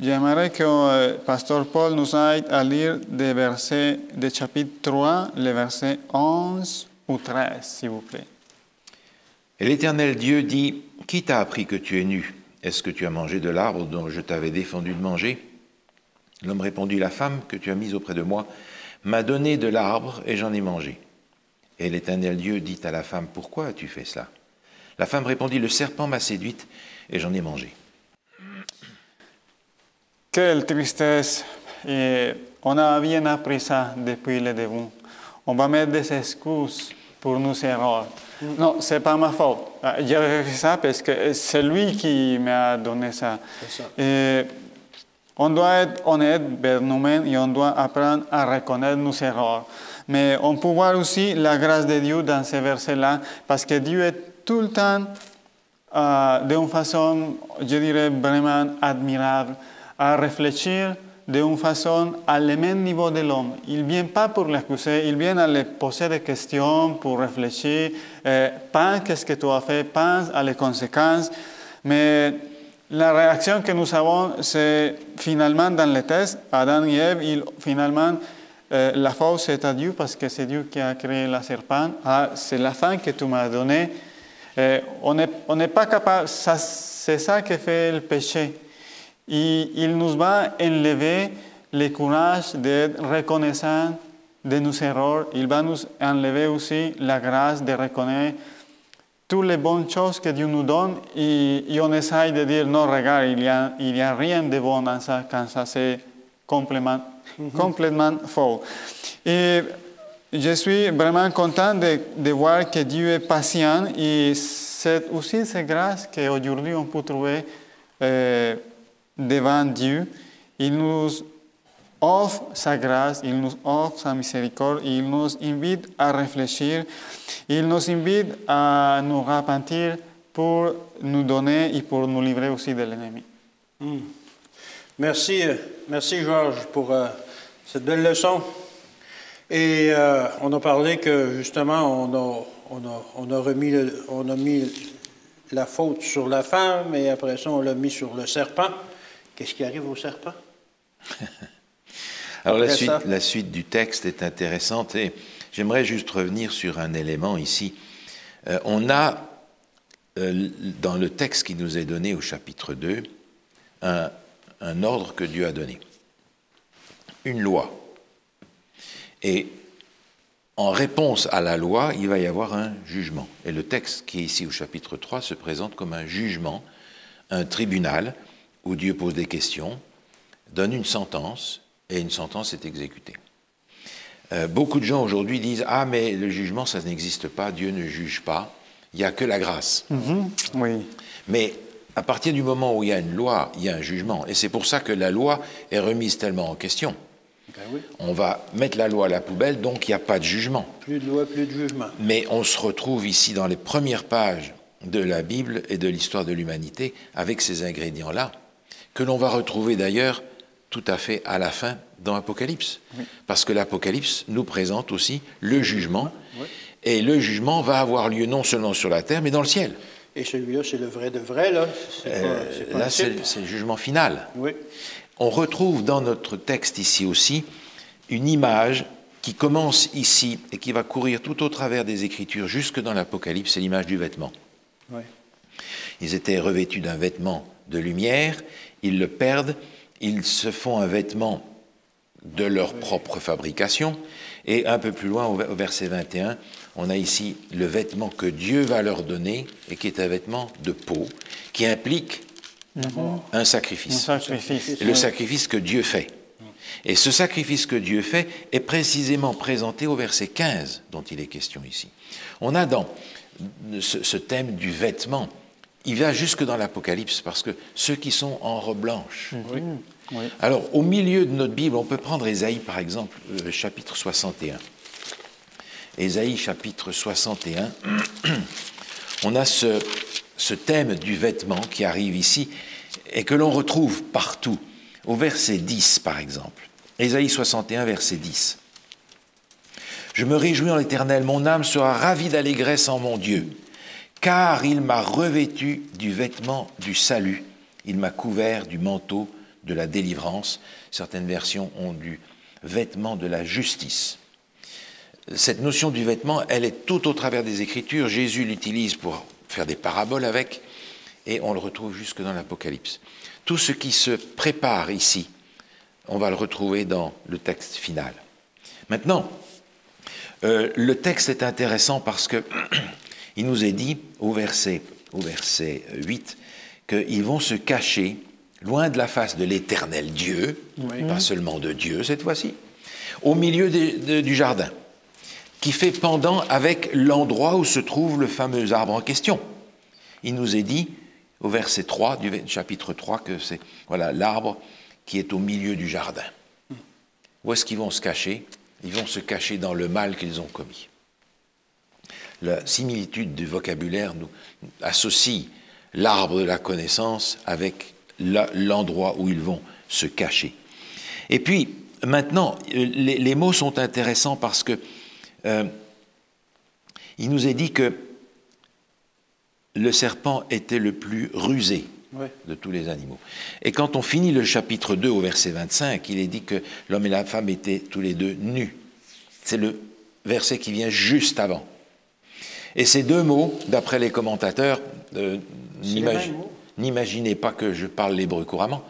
j'aimerais que Pasteur Paul nous aide à lire des versets du chapitre 3, les versets 11 ou 13, s'il vous plaît. Et l'Éternel Dieu dit, « Qui t'a appris que tu es nu? Est-ce que tu as mangé de l'arbre dont je t'avais défendu de manger ?» L'homme répondit, « La femme que tu as mise auprès de moi m'a donné de l'arbre et j'en ai mangé. » Et l'Éternel Dieu dit à la femme, « Pourquoi as-tu fait cela ?» La femme répondit, « Le serpent m'a séduite et j'en ai mangé. » Quelle tristesse! Et on a bien appris ça depuis le début. On va mettre des excuses pour nos erreurs. Non, ce n'est pas ma faute. J'ai fait ça parce que c'est lui qui m'a donné ça. Et on doit être honnête vers nous-mêmes et on doit apprendre à reconnaître nos erreurs. Mais on peut voir aussi la grâce de Dieu dans ces versets-là, parce que Dieu est tout le temps d'une façon, je dirais, vraiment admirable, à réfléchir d'une façon à le même niveau de l'homme. Il ne vient pas pour l'accuser, il vient à lui poser des questions pour réfléchir. Pense qu'est-ce que tu as fait, pense à les conséquences. Mais la réaction que nous avons, c'est finalement dans le texte, Adam et Ève, finalement, la faute c'est à Dieu parce que c'est Dieu qui a créé la serpent. Ah, c'est la femme que tu m'as donnée. On n'est pas capable, c'est ça qui fait le péché. Et il nous va enlever le courage d'être reconnaissant de nos erreurs. Il va nous enlever aussi la grâce de reconnaître toutes les bonnes choses que Dieu nous donne. Et on essaye de dire, non, regarde, il n'y a rien de bon dans ça, quand ça c'est complètement faux. Et je suis vraiment content de voir que Dieu est patient et c'est aussi cette grâce qu'aujourd'hui on peut trouver devant Dieu. Il nous offre sa grâce, il nous offre sa miséricorde, il nous invite à réfléchir, il nous invite à nous repentir pour nous donner et pour nous livrer aussi de l'ennemi. Merci Georges pour cette belle leçon. Et on a parlé que justement on a mis la faute sur la femme et après ça on l'a mis sur le serpent. Qu'est-ce qui arrive au serpent? Alors la suite du texte est intéressante et j'aimerais juste revenir sur un élément ici. On a, dans le texte qui nous est donné au chapitre 2, un ordre que Dieu a donné, une loi. Et en réponse à la loi, il va y avoir un jugement. Et le texte qui est ici au chapitre 3 se présente comme un jugement, un tribunal où Dieu pose des questions, donne une sentence, et une sentence est exécutée. Beaucoup de gens aujourd'hui disent « Ah, mais le jugement, ça n'existe pas, Dieu ne juge pas, il n'y a que la grâce. Oui. » Mais à partir du moment où il y a une loi, il y a un jugement. Et c'est pour ça que la loi est remise tellement en question. Ben oui. On va mettre la loi à la poubelle, donc il n'y a pas de jugement. Plus de loi, plus de jugement. Mais on se retrouve ici dans les premières pages de la Bible et de l'histoire de l'humanité avec ces ingrédients-là, que l'on va retrouver d'ailleurs tout à fait à la fin dans l'Apocalypse. Oui. Parce que l'Apocalypse nous présente aussi le jugement, oui. Et le jugement va avoir lieu non seulement sur la terre, mais dans le ciel. Et celui-là, c'est le vrai de vrai, là? Là, c'est le jugement final. Oui. On retrouve dans notre texte ici aussi une image qui commence ici et qui va courir tout au travers des Écritures jusque dans l'Apocalypse, c'est l'image du vêtement. Oui. Ils étaient revêtus d'un vêtement de lumière, ils le perdent, ils se font un vêtement de leur propre fabrication, et un peu plus loin, au verset 21, on a ici le vêtement que Dieu va leur donner, et qui est un vêtement de peau, qui implique un sacrifice. Le sacrifice que Dieu fait. Et ce sacrifice que Dieu fait est précisément présenté au verset 15, dont il est question ici. On a dans ce thème du vêtement, il va jusque dans l'Apocalypse, parce que ceux qui sont en robe blanche. Oui. Oui. Alors, au milieu de notre Bible, on peut prendre Ésaïe, par exemple, chapitre 61. Ésaïe, chapitre 61, on a ce thème du vêtement qui arrive ici et que l'on retrouve partout, au verset 10, par exemple. Ésaïe 61, verset 10. « Je me réjouis en l'Éternel, mon âme sera ravie d'allégresse en mon Dieu, car il m'a revêtu du vêtement du salut, il m'a couvert du manteau de la délivrance. » Certaines versions ont du vêtement de la justice. Cette notion du vêtement, elle est tout au travers des Écritures. Jésus l'utilise pour faire des paraboles avec, et on le retrouve jusque dans l'Apocalypse. Tout ce qui se prépare ici, on va le retrouver dans le texte final. Maintenant, le texte est intéressant parce que il nous est dit au verset 8 qu'ils vont se cacher loin de la face de l'Éternel Dieu, pas seulement de Dieu cette fois-ci, au milieu du jardin, qui fait pendant avec l'endroit où se trouve le fameux arbre en question. Il nous est dit, au verset 3 du chapitre 3, que c'est l'arbre qui est au milieu du jardin. Où est-ce qu'ils vont se cacher? Ils vont se cacher dans le mal qu'ils ont commis. La similitude du vocabulaire nous associe l'arbre de la connaissance avec l'endroit où ils vont se cacher. Et puis, maintenant, les mots sont intéressants parce que il nous est dit que le serpent était le plus rusé de tous les animaux. Et quand on finit le chapitre 2 au verset 25, il est dit que l'homme et la femme étaient tous les deux nus. C'est le verset qui vient juste avant. Et ces deux mots, d'après les commentateurs, n'imaginez pas que je parle l'hébreu couramment.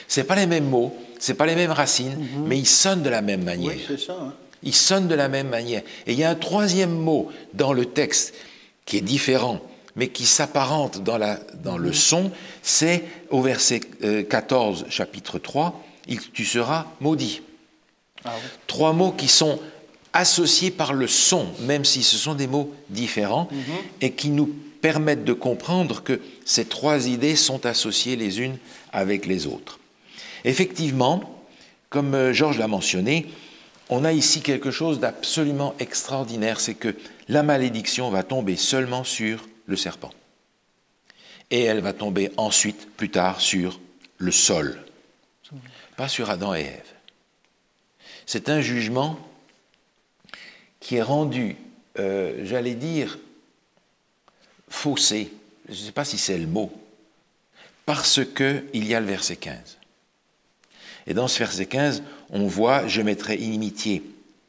C'est pas les mêmes mots, c'est pas les mêmes racines, mais ils sonnent de la même manière. Oui, c'est ça. Hein? Ils sonnent de la même manière. Et il y a un troisième mot dans le texte qui est différent, mais qui s'apparente dans le son, c'est au verset 14, chapitre 3, tu seras maudit. Ah oui. Trois mots qui sont associés par le son, même si ce sont des mots différents, et qui nous permettent de comprendre que ces trois idées sont associées les unes avec les autres. Effectivement, comme Georges l'a mentionné, on a ici quelque chose d'absolument extraordinaire, c'est que la malédiction va tomber seulement sur le serpent. Et elle va tomber ensuite, plus tard, sur le sol, pas sur Adam et Ève. C'est un jugement qui est rendu, j'allais dire, faussé, je ne sais pas si c'est le mot, parce qu'il y a le verset 15. Et dans ce verset 15, on voit « Je mettrai inimitié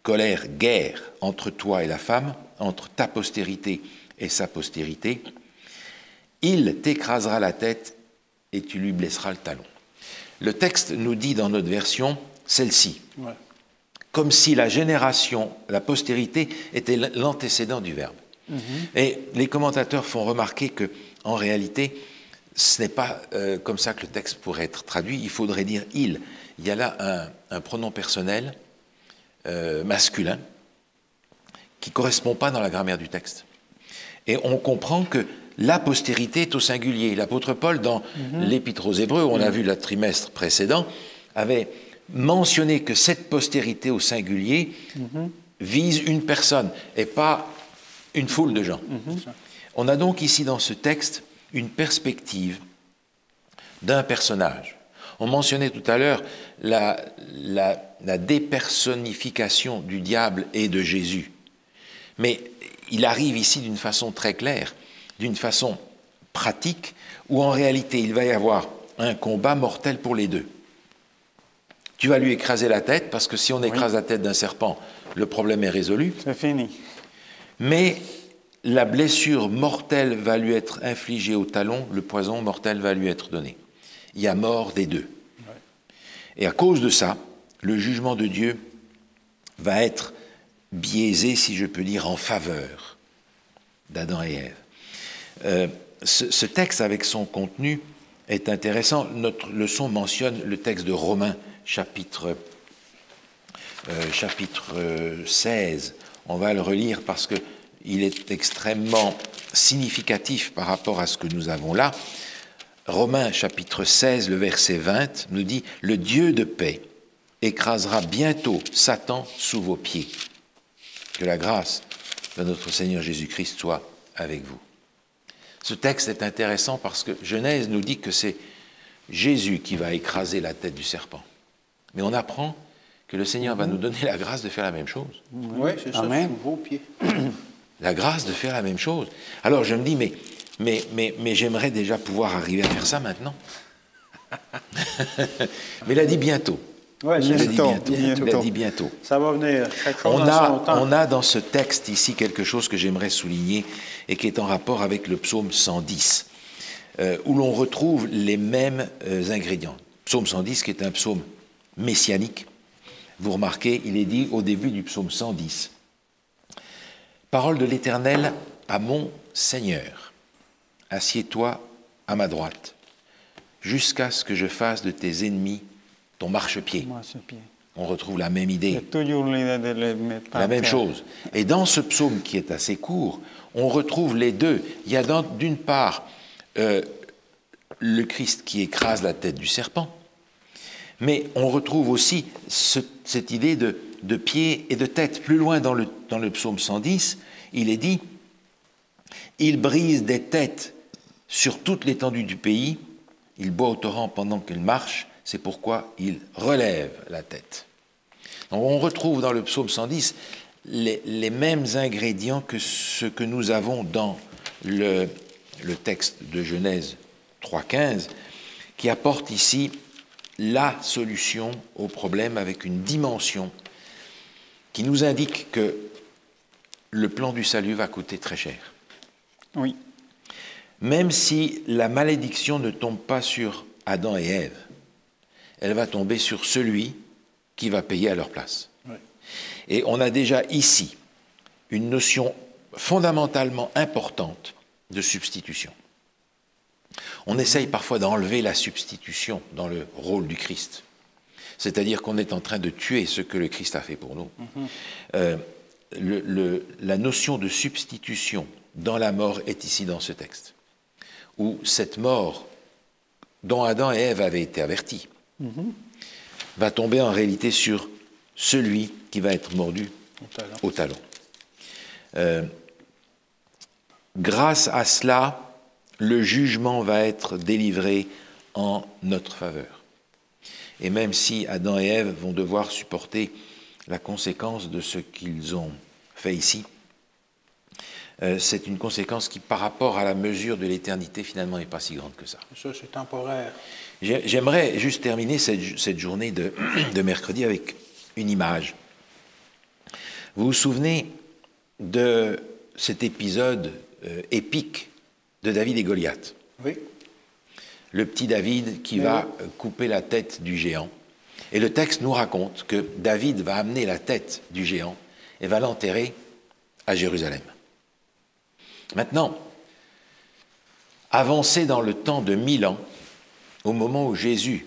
colère, guerre entre toi et la femme, entre ta postérité et sa postérité. Il t'écrasera la tête et tu lui blesseras le talon. Le texte nous dit dans notre version, celle-ci, Ouais. comme si la génération, la postérité, était l'antécédent du verbe. Et les commentateurs font remarquer que, en réalité, ce n'est pas comme ça que le texte pourrait être traduit. Il faudrait dire « il ». Il y a là un pronom personnel masculin qui ne correspond pas dans la grammaire du texte. Et on comprend que la postérité est au singulier. L'apôtre Paul, dans l'Épître aux Hébreux, on a vu le trimestre précédent, avait mentionné que cette postérité au singulier vise une personne et pas une foule de gens. On a donc ici dans ce texte une perspective d'un personnage. On mentionnait tout à l'heure la dépersonnification du diable et de Jésus. Mais il arrive ici d'une façon très claire, d'une façon pratique, où en réalité il va y avoir un combat mortel pour les deux. Tu vas lui écraser la tête, parce que si on écrase la tête d'un serpent, le problème est résolu. C'est fini. Mais la blessure mortelle va lui être infligée au talon, le poison mortel va lui être donné. Il y a mort des deux. Ouais. Et à cause de ça, le jugement de Dieu va être biaisé, si je peux dire, en faveur d'Adam et Ève. Ce texte, avec son contenu, est intéressant. Notre leçon mentionne le texte de Romains, chapitre 16. On va le relire parce qu'il est extrêmement significatif par rapport à ce que nous avons là. Romains chapitre 16, le verset 20, nous dit « Le Dieu de paix écrasera bientôt Satan sous vos pieds. Que la grâce de notre Seigneur Jésus-Christ soit avec vous. » Ce texte est intéressant parce que Genèse nous dit que c'est Jésus qui va écraser la tête du serpent. Mais on apprend que le Seigneur va nous donner la grâce de faire la même chose. Oui, c'est ça, sous vos pieds. La grâce de faire la même chose. Alors je me dis, mais j'aimerais déjà pouvoir arriver à faire ça maintenant. Mais il a dit bientôt. Oui, c'est ça. Il a dit bientôt. Ça va venir. On a dans ce texte ici quelque chose que j'aimerais souligner et qui est en rapport avec le psaume 110, où l'on retrouve les mêmes ingrédients. Psaume 110 qui est un psaume messianique. Vous remarquez, il est dit au début du psaume 110. Parole de l'Éternel à mon Seigneur, assieds-toi à ma droite, jusqu'à ce que je fasse de tes ennemis ton marchepied. On retrouve la même idée, la même chose. Et dans ce psaume qui est assez court, on retrouve les deux. Il y a d'une part le Christ qui écrase la tête du serpent, mais on retrouve aussi cette idée de pied et de tête. Plus loin dans le psaume 110, il est dit « Il brise des têtes sur toute l'étendue du pays, il boit au torrent pendant qu'il marche, c'est pourquoi il relève la tête. » Donc on retrouve dans le psaume 110 les mêmes ingrédients que ce que nous avons dans le texte de Genèse 3.15, qui apporte ici la solution au problème avec une dimension qui nous indique que le plan du salut va coûter très cher. Oui. Même si la malédiction ne tombe pas sur Adam et Ève, elle va tomber sur celui qui va payer à leur place. Oui. Et on a déjà ici une notion fondamentalement importante de substitution. On essaye parfois d'enlever la substitution dans le rôle du Christ. C'est-à-dire qu'on est en train de tuer ce que le Christ a fait pour nous. La notion de substitution dans la mort est ici dans ce texte, où cette mort dont Adam et Ève avaient été avertis va tomber en réalité sur celui qui va être mordu au talon. Grâce à cela, le jugement va être délivré en notre faveur. Et même si Adam et Ève vont devoir supporter la conséquence de ce qu'ils ont fait ici, c'est une conséquence qui, par rapport à la mesure de l'éternité, finalement, n'est pas si grande que ça. Ça, c'est temporaire. J'aimerais juste terminer cette journée de mercredi avec une image. Vous vous souvenez de cet épisode épique de David et Goliath? Oui. Le petit David qui va couper la tête du géant. Et le texte nous raconte que David va amener la tête du géant et va l'enterrer à Jérusalem. Maintenant, avancé dans le temps de 1000 ans, au moment où Jésus,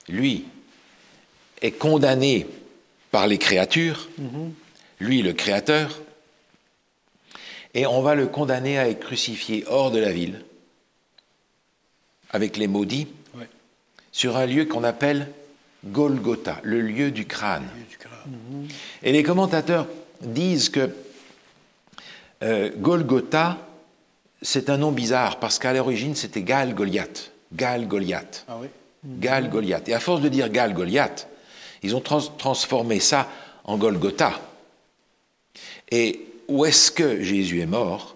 lui, est condamné par les créatures, lui le Créateur, et on va le condamner à être crucifié hors de la ville, avec les maudits, sur un lieu qu'on appelle Golgotha, le lieu du crâne. Et les commentateurs disent que Golgotha, c'est un nom bizarre, parce qu'à l'origine, c'était Gal-Goliath. Gal-Goliath. Ah oui? Gal-Goliath. Et à force de dire Gal-Goliath, ils ont transformé ça en Golgotha. Et où est-ce que Jésus est mort?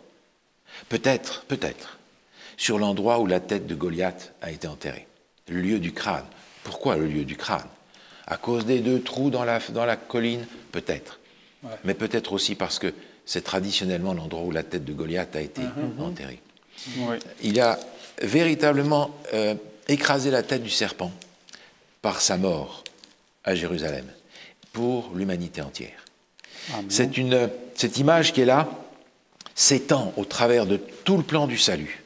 Peut-être, sur l'endroit où la tête de Goliath a été enterrée. Le lieu du crâne. Pourquoi le lieu du crâne? À cause des 2 trous dans la colline? Peut-être. Ouais. Mais peut-être aussi parce que c'est traditionnellement l'endroit où la tête de Goliath a été enterrée. Oui. Il a véritablement écrasé la tête du serpent par sa mort à Jérusalem pour l'humanité entière. Cette image qui est là s'étend au travers de tout le plan du salut.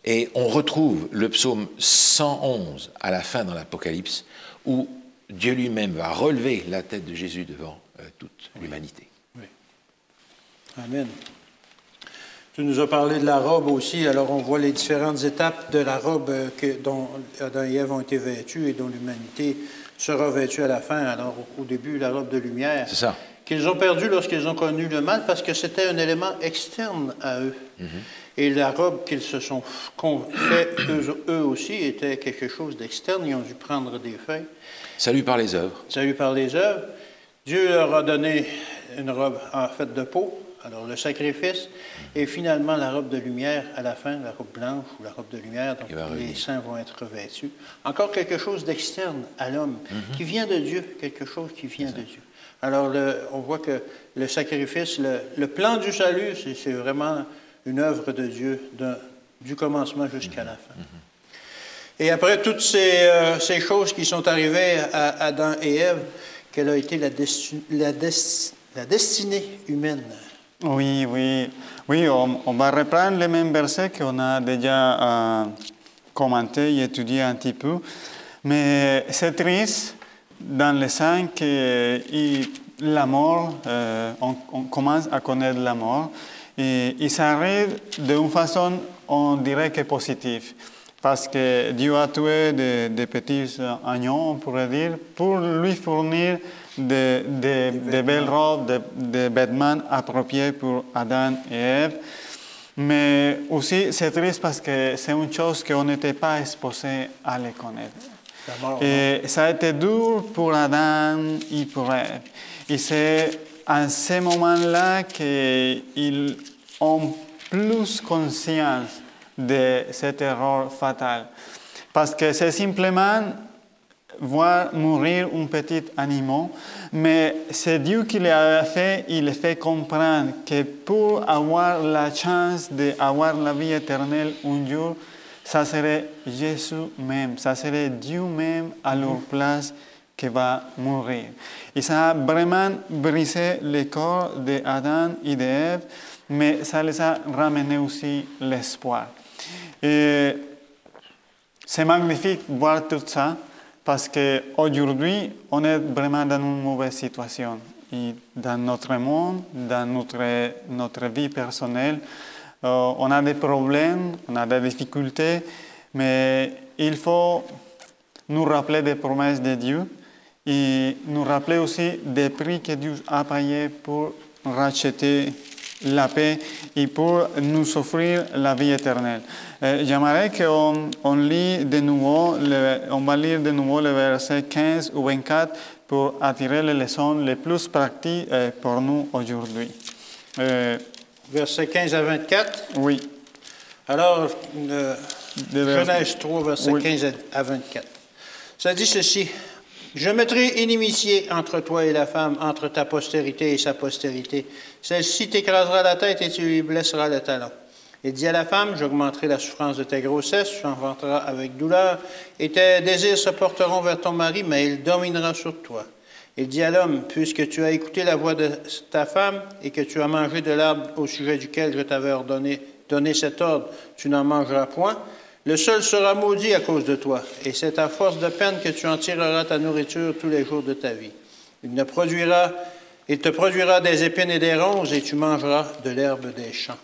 Et on retrouve le psaume 111 à la fin dans l'Apocalypse où Dieu lui-même va relever la tête de Jésus devant toute l'humanité. Oui. Amen. Tu nous as parlé de la robe aussi, alors on voit les différentes étapes de la robe dont Adam et Ève ont été vêtus et dont l'humanité sera vêtue à la fin. Alors au début, la robe de lumière. C'est ça. Qu'ils ont perdu lorsqu'ils ont connu le mal parce que c'était un élément externe à eux. Et la robe qu'ils se sont fait eux aussi était quelque chose d'externe. Ils ont dû prendre des feuilles. Salut par les œuvres. Salut par les œuvres. Dieu leur a donné une robe en fait de peau, alors le sacrifice, et finalement la robe de lumière à la fin, la robe blanche ou la robe de lumière, donc les saints vont être revêtus. Encore quelque chose d'externe à l'homme, qui vient de Dieu, quelque chose qui vient de Dieu. Alors on voit que le sacrifice, le plan du salut, c'est vraiment une œuvre de Dieu, du commencement jusqu'à la fin. Et après toutes ces choses qui sont arrivées à Adam et Ève, quelle a été la destinée humaine? Oui, on va reprendre les mêmes versets qu'on a déjà commentés et étudiés un petit peu. Mais c'est triste dans le sens que la mort, on commence à connaître la mort. Et il s'arrête d'une façon, on dirait que positive. Parce que Dieu a tué des petits agneaux, on pourrait dire, pour lui fournir des belles robes, des vêtements appropriés pour Adam et Ève. Mais aussi, c'est triste parce que c'est une chose qu'on n'était pas exposé à les connaître. Et ça a été dur pour Adam et pour Ève. Et c'est à ce moment-là qu'ils ont plus conscience de cette erreur fatale. Parce que c'est simplement voir mourir un petit animal, mais c'est Dieu qui l'a fait, il le fait comprendre que pour avoir la chance d'avoir la vie éternelle un jour, ça serait Jésus même, ça serait Dieu même à leur place qui va mourir. Et ça a vraiment brisé le corps d'Adam et d'Ève, mais ça les a ramené aussi l'espoir. Et c'est magnifique de voir tout ça, parce qu'aujourd'hui, on est vraiment dans une mauvaise situation. Et dans notre monde, dans notre vie personnelle, on a des problèmes, on a des difficultés, mais il faut nous rappeler des promesses de Dieu et nous rappeler aussi des prix que Dieu a payés pour racheter la paix et pour nous offrir la vie éternelle. J'aimerais qu'on lit de nouveau, on va lire de nouveau le verset 15 ou 24 pour attirer les leçons les plus pratiques pour nous aujourd'hui. Verset 15 à 24? Oui. Alors, Genèse 3, verset 15 à 24. Ça dit ceci. Je mettrai inimitié entre toi et la femme, entre ta postérité et sa postérité. Celle-ci t'écrasera la tête et tu lui blesseras le talon. Il dit à la femme, j'augmenterai la souffrance de ta grossesse, tu enfanteras avec douleur, et tes désirs se porteront vers ton mari, mais il dominera sur toi. Il dit à l'homme, puisque tu as écouté la voix de ta femme et que tu as mangé de l'arbre au sujet duquel je t'avais donné cet ordre, tu n'en mangeras point, le sol sera maudit à cause de toi, et c'est à force de peine que tu en tireras ta nourriture tous les jours de ta vie. Il te produira des épines et des ronces, et tu mangeras de l'herbe des champs.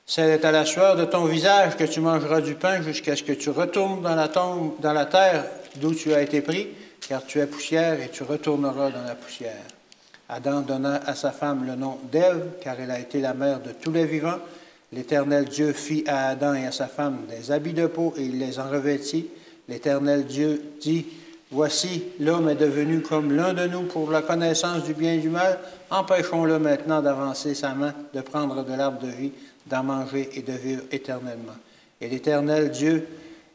C'est à la sueur de ton visage que tu mangeras du pain jusqu'à ce que tu retournes dans la terre d'où tu as été pris, car tu es poussière et tu retourneras dans la poussière. Adam donna à sa femme le nom d'Ève, car elle a été la mère de tous les vivants. L'Éternel Dieu fit à Adam et à sa femme des habits de peau et il les en revêtit. L'Éternel Dieu dit, voici, l'homme est devenu comme l'un de nous pour la connaissance du bien et du mal. Empêchons-le maintenant d'avancer sa main, de prendre de l'arbre de vie, d'en manger et de vivre éternellement. Et l'Éternel Dieu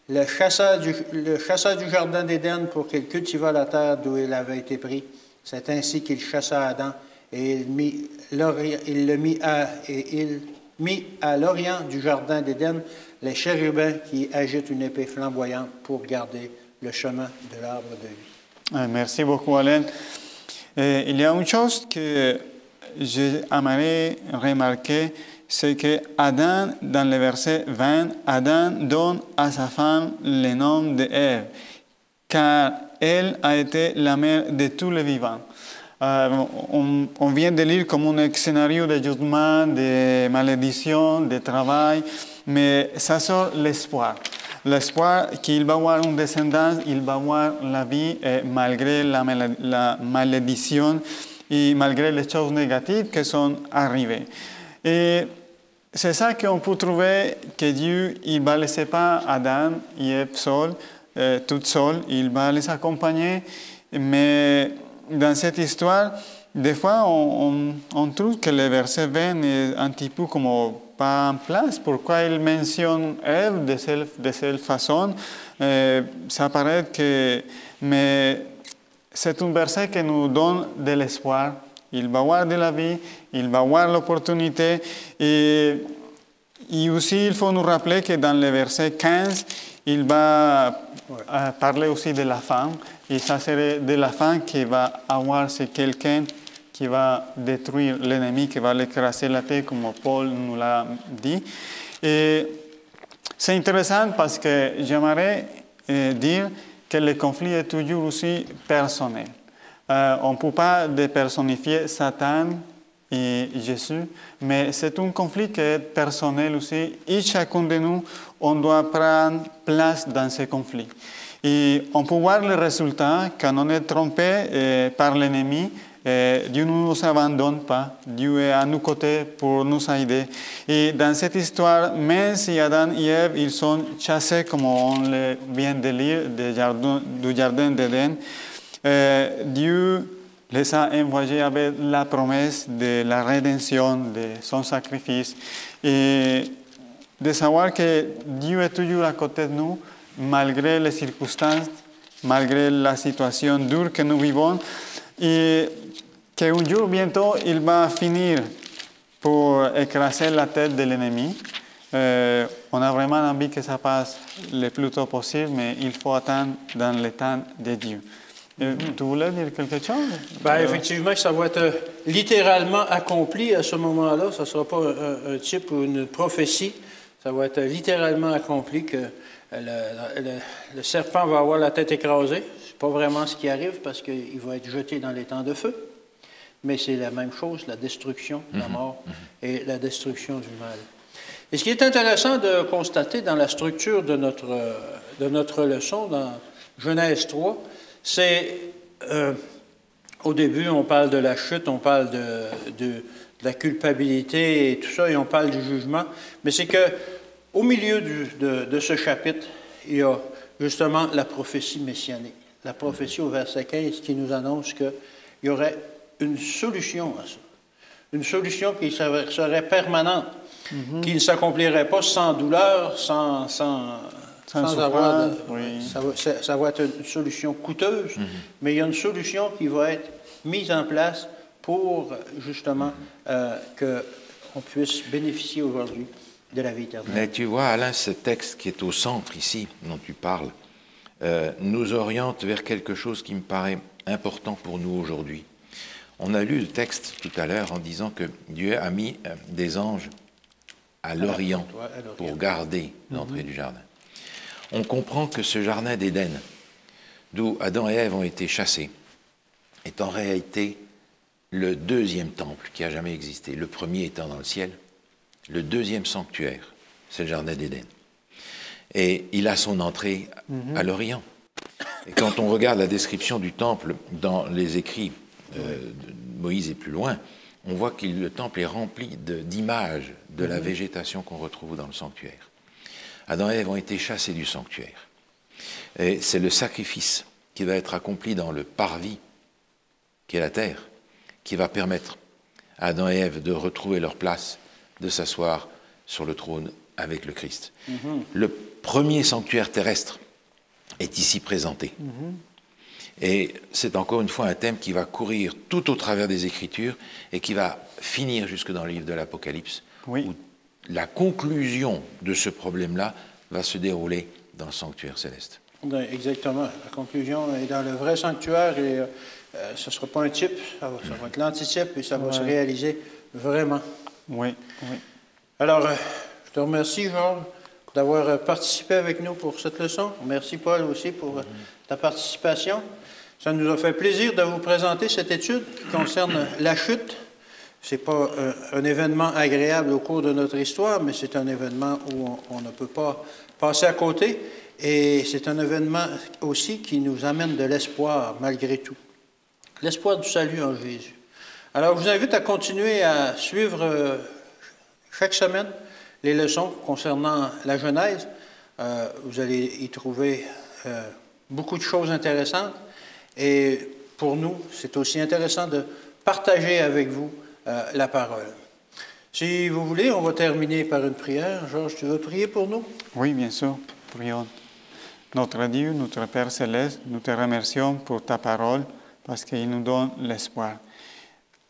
le chassa du jardin d'Éden pour qu'il cultivât la terre d'où il avait été pris. C'est ainsi qu'il chassa Adam et il mit à l'orient du jardin d'Éden les chérubins qui agitent une épée flamboyante pour garder le chemin de l'arbre de vie. Merci beaucoup, Alain. Il y a une chose que j'aimerais remarquer, c'est que Adam, dans le verset 20, Adam donne à sa femme le nom d'Ève, car elle a été la mère de tous les vivants. On vient de lire comme un scénario de jugement, de malédiction, de travail, mais ça sort l'espoir. L'espoir qu'il va avoir une descendance, il va avoir la vie malgré la malédiction et malgré les choses négatives qui sont arrivées. Et c'est ça qu'on peut trouver que Dieu il va laisser pas Adam et Ève seul, toute seule, il va les accompagner, mais dans cette histoire, des fois on trouve que le verset 20 est un petit peu comme pas en place. Pourquoi il mentionne Ève de cette façon? Ça paraît que... Mais c'est un verset qui nous donne de l'espoir. Il va avoir de la vie, il va avoir l'opportunité. Et aussi, il faut nous rappeler que dans le verset 15, il va parler aussi de la femme. Et ça serait de la femme qui va avoir, c'est quelqu'un qui va détruire l'ennemi, qui va l'écraser la tête, comme Paul nous l'a dit. Et c'est intéressant parce que j'aimerais dire que le conflit est toujours aussi personnel. On ne peut pas dépersonnifier Satan et Jésus, mais c'est un conflit qui est personnel aussi. Et chacun de nous, on doit prendre place dans ce conflit. Et on peut voir le résultat quand on est trompé par l'ennemi. Dieu ne nous abandonne pas. Dieu est à nos côtés pour nous aider. Et dans cette histoire, même si Adam et Ève ils sont chassés, comme on le vient de lire, du jardin d'Éden, Dieu les a envoyés avec la promesse de la rédemption, de son sacrifice. Et de savoir que Dieu est toujours à côté de nous, malgré les circonstances, malgré la situation dure que nous vivons, et qu'un jour, bientôt, il va finir pour écraser la tête de l'ennemi. On a vraiment envie que ça passe le plus tôt possible, mais il faut attendre dans le temps de Dieu. Tu voulais dire quelque chose? Bien, effectivement, ça va être littéralement accompli à ce moment-là. Ça ne sera pas un type ou une prophétie. Ça va être littéralement accompli que le serpent va avoir la tête écrasée. Ce n'est pas vraiment ce qui arrive parce qu'il va être jeté dans les temps de feu. Mais c'est la même chose, la destruction, la mort et la destruction du mal. Et ce qui est intéressant de constater dans la structure de notre leçon, dans Genèse 3, c'est, au début, on parle de la chute, on parle de la culpabilité et tout ça, et on parle du jugement. Mais c'est qu'au milieu de ce chapitre, il y a justement la prophétie messianique. La prophétie au verset 15 qui nous annonce qu'il y aurait une solution à ça. Une solution qui serait permanente, qui ne s'accomplirait pas sans douleur, sans sans avoir souffrance, oui. ça va être une solution coûteuse, mais il y a une solution qui va être mise en place pour justement qu'on puisse bénéficier aujourd'hui de la vie éternelle. Mais tu vois, Alain, ce texte qui est au centre ici, dont tu parles, nous oriente vers quelque chose qui me paraît important pour nous aujourd'hui. On a lu le texte tout à l'heure en disant que Dieu a mis des anges à l'Orient pour garder l'entrée du jardin. On comprend que ce jardin d'Éden, d'où Adam et Ève ont été chassés, est en réalité le deuxième temple qui a jamais existé. Le premier étant dans le ciel, le deuxième sanctuaire, c'est le jardin d'Éden. Et il a son entrée à l'Orient. Et quand on regarde la description du temple dans les écrits de Moïse et plus loin, on voit que le temple est rempli d'images de la végétation qu'on retrouve dans le sanctuaire. Adam et Ève ont été chassés du sanctuaire. Et c'est le sacrifice qui va être accompli dans le parvis, qui est la terre, qui va permettre à Adam et Ève de retrouver leur place, de s'asseoir sur le trône avec le Christ. Le premier sanctuaire terrestre est ici présenté. Et c'est encore une fois un thème qui va courir tout au travers des Écritures et qui va finir jusque dans le livre de l'Apocalypse, où la conclusion de ce problème-là va se dérouler dans le sanctuaire céleste. Exactement. La conclusion est dans le vrai sanctuaire et ce ne sera pas un type, ça va être l'antitype et ça va se réaliser vraiment. Oui. Alors, je te remercie, Georges, d'avoir participé avec nous pour cette leçon. Merci, Paul, aussi, pour ta participation. Ça nous a fait plaisir de vous présenter cette étude qui concerne la chute. Ce n'est pas un événement agréable au cours de notre histoire, mais c'est un événement où on ne peut pas passer à côté. Et c'est un événement aussi qui nous amène de l'espoir, malgré tout. L'espoir du salut en Jésus. Alors, je vous invite à continuer à suivre chaque semaine les leçons concernant la Genèse. Vous allez y trouver beaucoup de choses intéressantes. Et pour nous, c'est aussi intéressant de partager avec vous la parole. Si vous voulez, on va terminer par une prière. Georges, tu veux prier pour nous? Oui, bien sûr. Prions. Notre Dieu, notre Père Céleste, nous te remercions pour ta parole parce qu'il nous donne l'espoir.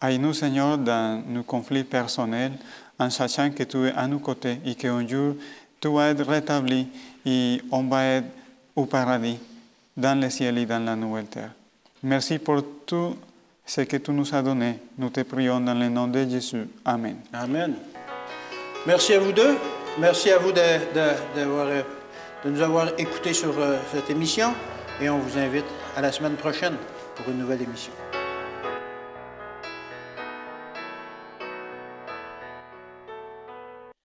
Aide-nous, Seigneur, dans nos conflits personnels, en sachant que tu es à nos côtés et qu'un jour, tu vas être rétabli et on va être au paradis, dans le ciel et dans la nouvelle terre. Merci pour tout ce que tu nous as donné. Nous te prions dans le nom de Jésus. Amen. Amen. Merci à vous deux. Merci à vous de nous avoir écoutés sur cette émission et on vous invite à la semaine prochaine pour une nouvelle émission.